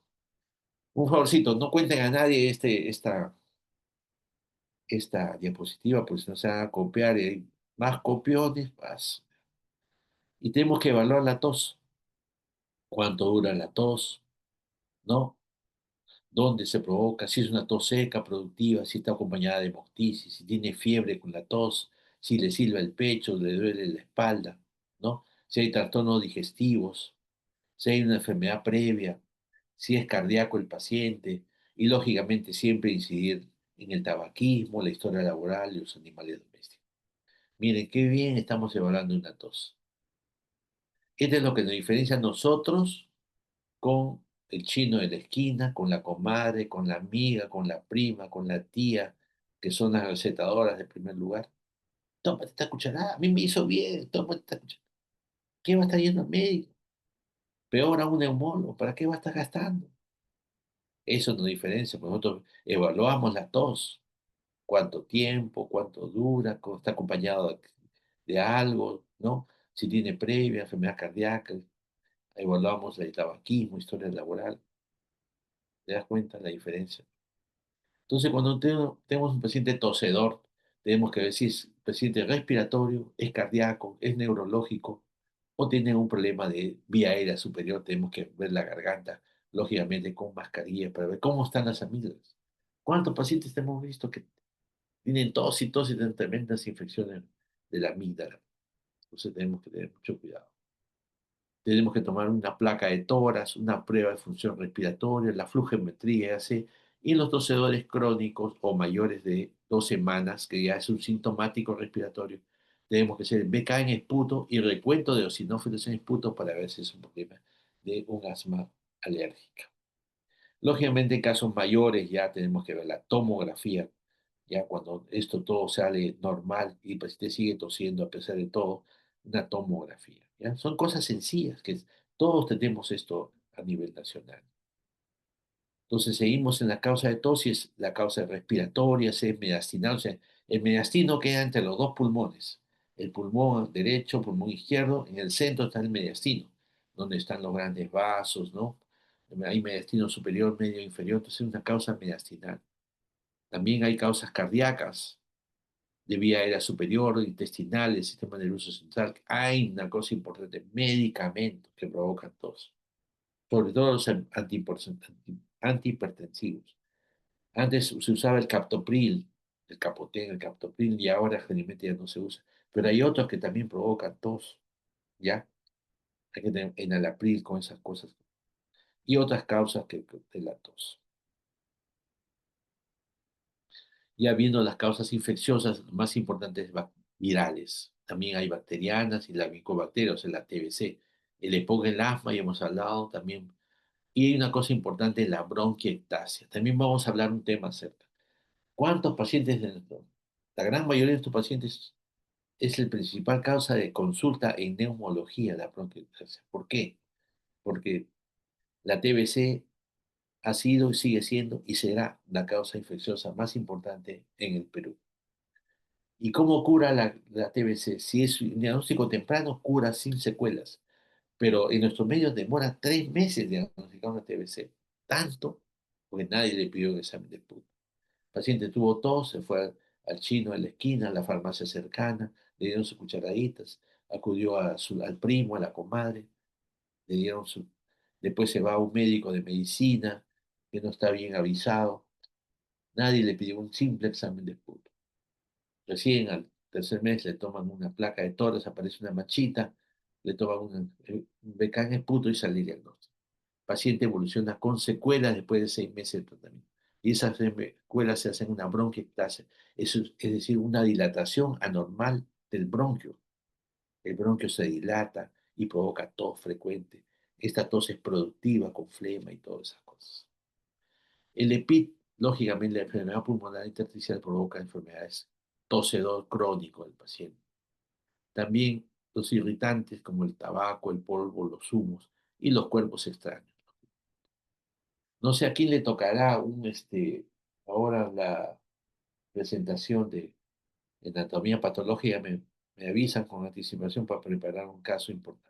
Un favorcito, no cuenten a nadie esta diapositiva, pues no se van a copiar, y hay más copiones, más. Y tenemos que evaluar la tos. ¿Cuánto dura la tos? ¿No? ¿Dónde se provoca? Si es una tos seca, productiva, si está acompañada de hemoptisis, si tiene fiebre con la tos, si le silba el pecho, le duele la espalda, ¿no? Si hay trastornos digestivos, si hay una enfermedad previa, si es cardíaco el paciente, y lógicamente siempre incidir en el tabaquismo, la historia laboral y los animales domésticos. Miren, qué bien estamos evaluando una tos. Esto es lo que nos diferencia a nosotros con el chino de la esquina, con la comadre, con la amiga, con la prima, con la tía, que son las recetadoras de primer lugar. Tómate esta cucharada, a mí me hizo bien, tómate esta cucharada. ¿Qué va a estar yendo al médico? Peor a un neumólogo, ¿para qué va a estar gastando? Eso nos diferencia, porque nosotros evaluamos la tos, cuánto tiempo, cuánto dura, está acompañado de algo, ¿no? Si tiene previa, enfermedad cardíaca, evaluamos el tabaquismo, historia laboral. ¿Te das cuenta la diferencia? Entonces, cuando tenemos un paciente tosedor, tenemos que ver si es paciente respiratorio, es cardíaco, es neurológico o tiene un problema de vía aérea superior. Tenemos que ver la garganta, lógicamente con mascarilla, para ver cómo están las amígdalas. ¿Cuántos pacientes hemos visto que tienen tos y tienen tremendas infecciones de la amígdala? Entonces, tenemos que tener mucho cuidado. Tenemos que tomar una placa de tórax, una prueba de función respiratoria, la flujometría, ¿sí? Y los tosedores crónicos o mayores de 2 semanas, que ya es un sintomático respiratorio, tenemos que hacer BK en esputo y recuento de eosinófilos en esputo para ver si es un problema de un asma alérgica. Lógicamente, en casos mayores ya tenemos que ver la tomografía, ya cuando esto todo sale normal y el paciente sigue tosiendo a pesar de todo, una tomografía. ¿Ya? Son cosas sencillas que todos tenemos esto a nivel nacional. Entonces seguimos en la causa de tos y es la causa respiratoria, si es mediastinal, o sea, el mediastino queda entre los dos pulmones, el pulmón derecho, pulmón izquierdo, en el centro está el mediastino, donde están los grandes vasos, ¿no? Hay mediastino superior, medio, inferior, entonces es una causa mediastinal. También hay causas cardíacas, de vía aérea superior, intestinal, el sistema nervioso central. Hay una cosa importante, medicamentos que provocan tos, sobre todo los antihipertensivos. Antes se usaba el captopril, el capotén, el captopril, y ahora generalmente ya no se usa. Pero hay otros que también provocan tos, ¿ya? Hay que tener enalapril con esas cosas. Y otras causas que de la tos. Ya viendo las causas infecciosas más importantes virales. También hay bacterianas y la micobacteria, o sea, la TBC. El EPOC, el asma, ya hemos hablado también. Y hay una cosa importante, la bronquiectasia. También vamos a hablar un tema acerca. ¿Cuántos pacientes de nuestro? La gran mayoría de estos pacientes es la principal causa de consulta en neumología, la bronquiectasia. ¿Por qué? Porque la TBC ha sido y sigue siendo y será la causa infecciosa más importante en el Perú. ¿Y cómo cura la TBC? Si es un diagnóstico temprano, cura sin secuelas. Pero en nuestros medios demora 3 meses diagnosticar una TBC. Tanto, porque nadie le pidió un examen de PUC. El paciente tuvo tos, se fue al chino en la esquina, a la farmacia cercana, le dieron sus cucharaditas, acudió al primo, a la comadre, le dieron su... Después se va a un médico de medicina que no está bien avisado. Nadie le pidió un simple examen de PUC. Recién al tercer mes le toman una placa de tórax, aparece una manchita, le toman un Becan esputo y sale el diagnóstico. El paciente evoluciona con secuelas después de 6 meses de tratamiento. Y esas secuelas se hacen una bronquiectasia, es decir, una dilatación anormal del bronquio. El bronquio se dilata y provoca tos frecuente. Esta tos es productiva, con flema y todas esas cosas. El EPIT, lógicamente, la enfermedad pulmonar intersticial provoca enfermedades tosedor crónico del paciente. También los irritantes como el tabaco, el polvo, los humos y los cuerpos extraños. No sé a quién le tocará ahora la presentación de anatomía patológica. Me avisan con anticipación para preparar un caso importante.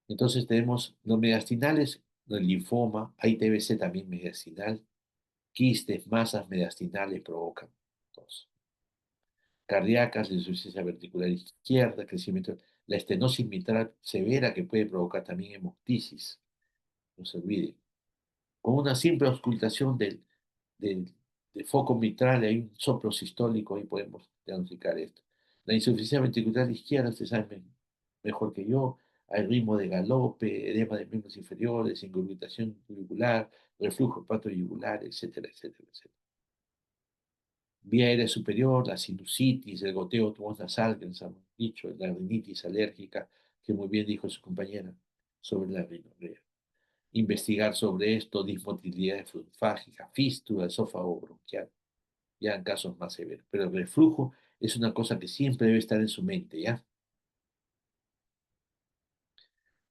Entonces tenemos los mediastinales, el linfoma, hay TBC también mediastinal, quistes, masas mediastinales provocan tos. Cardíacas, la insuficiencia verticular izquierda, crecimiento, la estenosis mitral severa que puede provocar también hemoptisis, no se olvide. Con una simple auscultación del foco mitral, hay un soplo sistólico, ahí podemos diagnosticar esto. La insuficiencia ventricular izquierda, ustedes saben mejor que yo, hay ritmo de galope, edema de miembros inferiores, ingurgitación yugular, reflujo hepatoyugular, etcétera, etcétera, etcétera. Vía aérea superior, la sinusitis, el goteo tumoral nasal, que nos hemos dicho, la rinitis alérgica, que muy bien dijo su compañera sobre la rinorrea. Investigar sobre esto, dismotilidad esofágica, fístula, esófago bronquial, ya en casos más severos. Pero el reflujo es una cosa que siempre debe estar en su mente, ¿ya?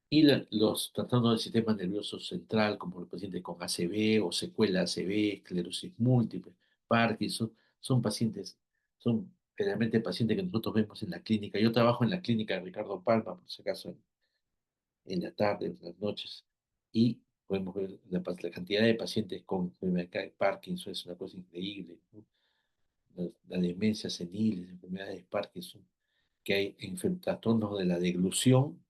Y los trastornos del sistema nervioso central, como los pacientes con ACV o secuela ACV, esclerosis múltiple, Parkinson, son pacientes, son generalmente pacientes que nosotros vemos en la clínica. Yo trabajo en la clínica de Ricardo Palma, por si acaso, en la tarde, en las noches, y podemos ver la cantidad de pacientes con enfermedad de Parkinson, es una cosa increíble, ¿no? La demencia senil, las enfermedades de Parkinson, que hay trastornos de la deglución,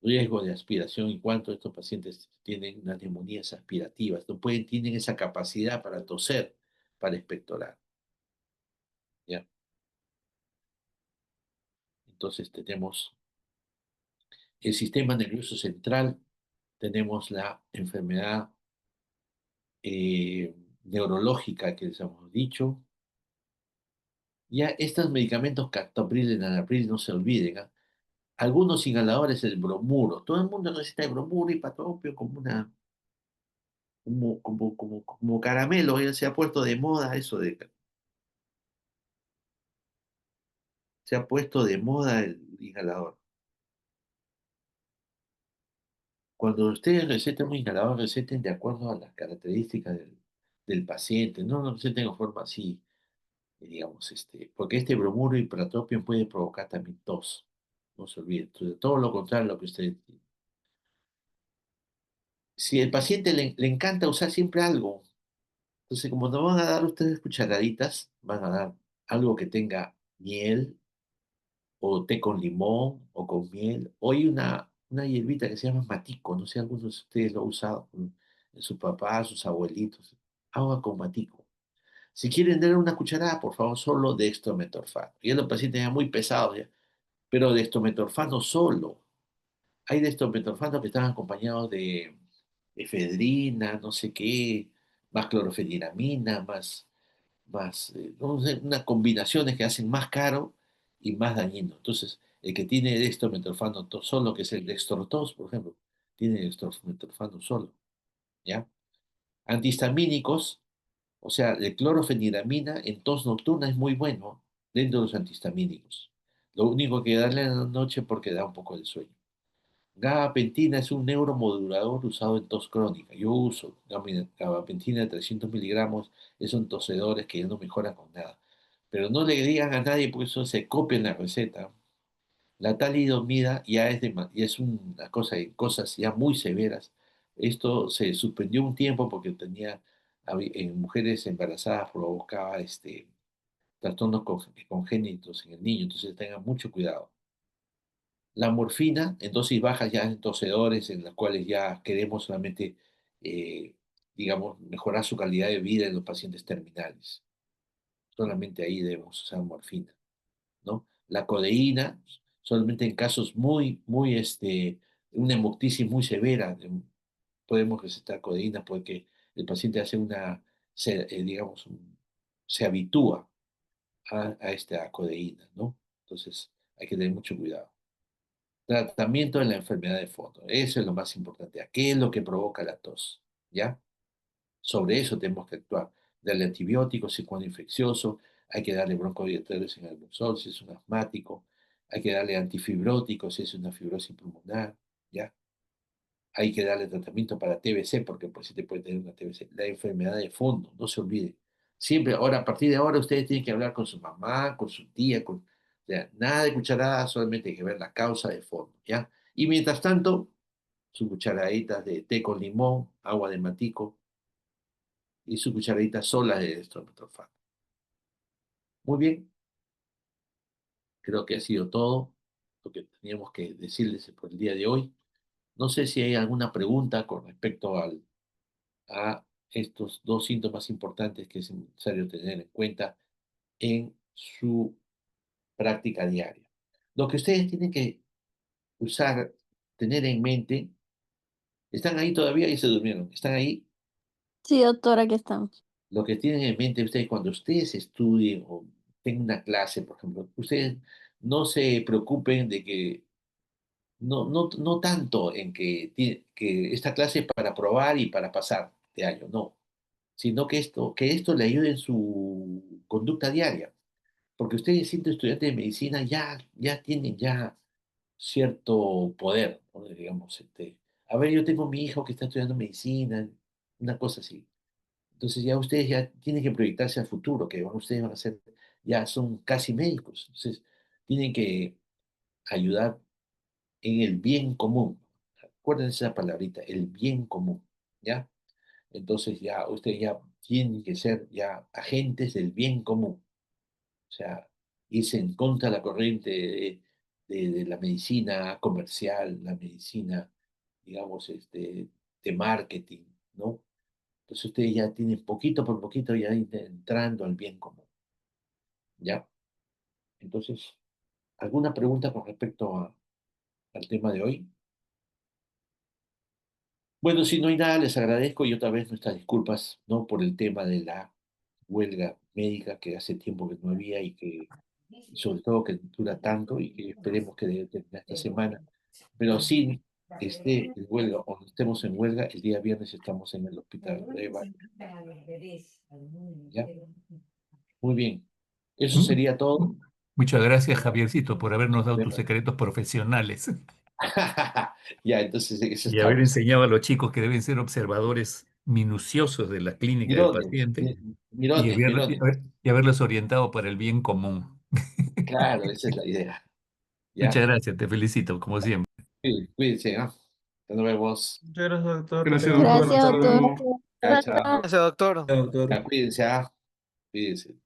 riesgo de aspiración, y cuánto estos pacientes tienen unas neumonías aspirativas, no pueden, tienen esa capacidad para toser, para expectorar, ¿ya? Entonces tenemos el sistema nervioso central, tenemos la enfermedad neurológica que les hemos dicho. Ya estos medicamentos captopril, enalapril, no se olviden, ¿ah? Algunos inhaladores, el bromuro. Todo el mundo necesita el bromuro y patropio como como caramelo. Ya se ha puesto de moda eso se ha puesto de moda el inhalador. Cuando ustedes receten un inhalador, receten de acuerdo a las características del paciente. No lo receten de forma así, digamos, porque este bromuro y pratropium puede provocar también tos. No se olviden. Entonces, todo lo contrario a lo que ustedes. Si el paciente le encanta usar siempre algo, entonces como no van a dar ustedes cucharaditas, van a dar algo que tenga miel, o té con limón, o con miel, o hay una hierbita que se llama matico, no sé, algunos de ustedes lo han usado, sus papás, sus abuelitos, agua con matico. Si quieren dar una cucharada, por favor, solo dextrometorfano. Y los pacientes ya muy pesados, ya, pero dextrometorfano solo. Hay dextrometorfanos que están acompañados de efedrina, no sé qué, más clorofeniramina, no sé, unas combinaciones que hacen más caro y más dañino. Entonces, el que tiene dextrometorfano solo, que es el dextrotos, por ejemplo, tiene dextrometorfano solo, ¿ya? Antihistamínicos, o sea, el clorofeniramina en tos nocturna es muy bueno dentro de los antihistamínicos. Lo único que darle en la noche porque da un poco de sueño. Gabapentina es un neuromodulador usado en tos crónica. Yo uso gabapentina de 300 miligramos, son tosedores que ya no mejoran con nada. Pero no le digan a nadie porque eso se copia en la receta. La talidomida ya es una cosa en cosas ya muy severas. Esto se suspendió un tiempo porque en mujeres embarazadas provocaba trastornos congénitos en el niño, entonces tengan mucho cuidado. La morfina en dosis bajas ya en tosedores en las cuales ya queremos solamente, eh, digamos, mejorar su calidad de vida en los pacientes terminales. Solamente ahí debemos usar morfina, ¿no? La codeína, solamente en casos una hemoptisis muy severa, podemos recetar codeína porque el paciente hace digamos, se habitúa a esta codeína, ¿no? Entonces hay que tener mucho cuidado. Tratamiento de la enfermedad de fondo. Eso es lo más importante. ¿Qué es lo que provoca la tos? ¿Ya? Sobre eso tenemos que actuar. Darle antibióticos si es cuando infeccioso. Hay que darle broncodilatadores en albumazol si es un asmático. Hay que darle antifibróticos si es una fibrosis pulmonar. ¿Ya? Hay que darle tratamiento para TBC porque pues sí te puede tener una TBC. La enfermedad de fondo, no se olvide. Siempre, ahora, a partir de ahora, ustedes tienen que hablar con su mamá, con su tía, o sea, nada de cucharada, solamente hay que ver la causa de fondo, ¿ya? Y mientras tanto, su cucharadita de té con limón, agua de matico y su cucharadita sola de dextrometorfano. Muy bien, creo que ha sido todo lo que teníamos que decirles por el día de hoy. No sé si hay alguna pregunta con respecto a estos dos síntomas importantes que es necesario tener en cuenta en su práctica diaria. Lo que ustedes tienen que usar, tener en mente, ¿están ahí todavía y se durmieron? ¿Están ahí? Sí, doctor, aquí estamos. Lo que tienen en mente ustedes cuando ustedes estudien o tengan una clase, por ejemplo, ustedes no se preocupen de que, no tanto en que esta clase es para probar y para pasar de año, no, sino que esto le ayude en su conducta diaria, porque ustedes siendo estudiantes de medicina ya tienen ya cierto poder, ¿no? Digamos, a ver, yo tengo mi hijo que está estudiando medicina, una cosa así. Entonces ya ustedes ya tienen que proyectarse al futuro, que ustedes van a ser, ya son casi médicos. Entonces tienen que ayudar en el bien común. Acuérdense esa palabrita, el bien común, ¿ya? Entonces ya ustedes ya tienen que ser ya agentes del bien común. O sea, irse en contra de la corriente de la medicina comercial, la medicina, digamos, de marketing, ¿no? Entonces ustedes ya tienen poquito por poquito ya entrando al bien común, ¿ya? Entonces, ¿alguna pregunta con respecto al tema de hoy? Bueno, si no hay nada, les agradezco y otra vez nuestras disculpas, ¿no? Por el tema de la huelga médica que hace tiempo que no había y que, sobre todo, que dura tanto y que esperemos que debe terminar esta semana. Pero sin que esté en huelga o no estemos en huelga, el día viernes estamos en el hospital de Eva, ¿ya? Muy bien. Eso sería todo. Muchas gracias, Javiercito, por habernos dado tus secretos profesionales Ya, entonces eso y haber estamos. enseñado a los chicos que deben ser observadores minuciosos de la clínica del Mirones, paciente mirones, mirones. y haberlos orientado para el bien común. Claro, esa es la idea. Muchas ¿Ya? gracias, te felicito, como siempre. Cuídense, ¿no? Nos vemos. Muchas gracias, doctor. Gracias, Nos vemos. doctor. Gracias, Hasta doctor. luego. Chao, chao. Gracias, doctor. Doctor. Ya, cuídense, ¿ah? Cuídense.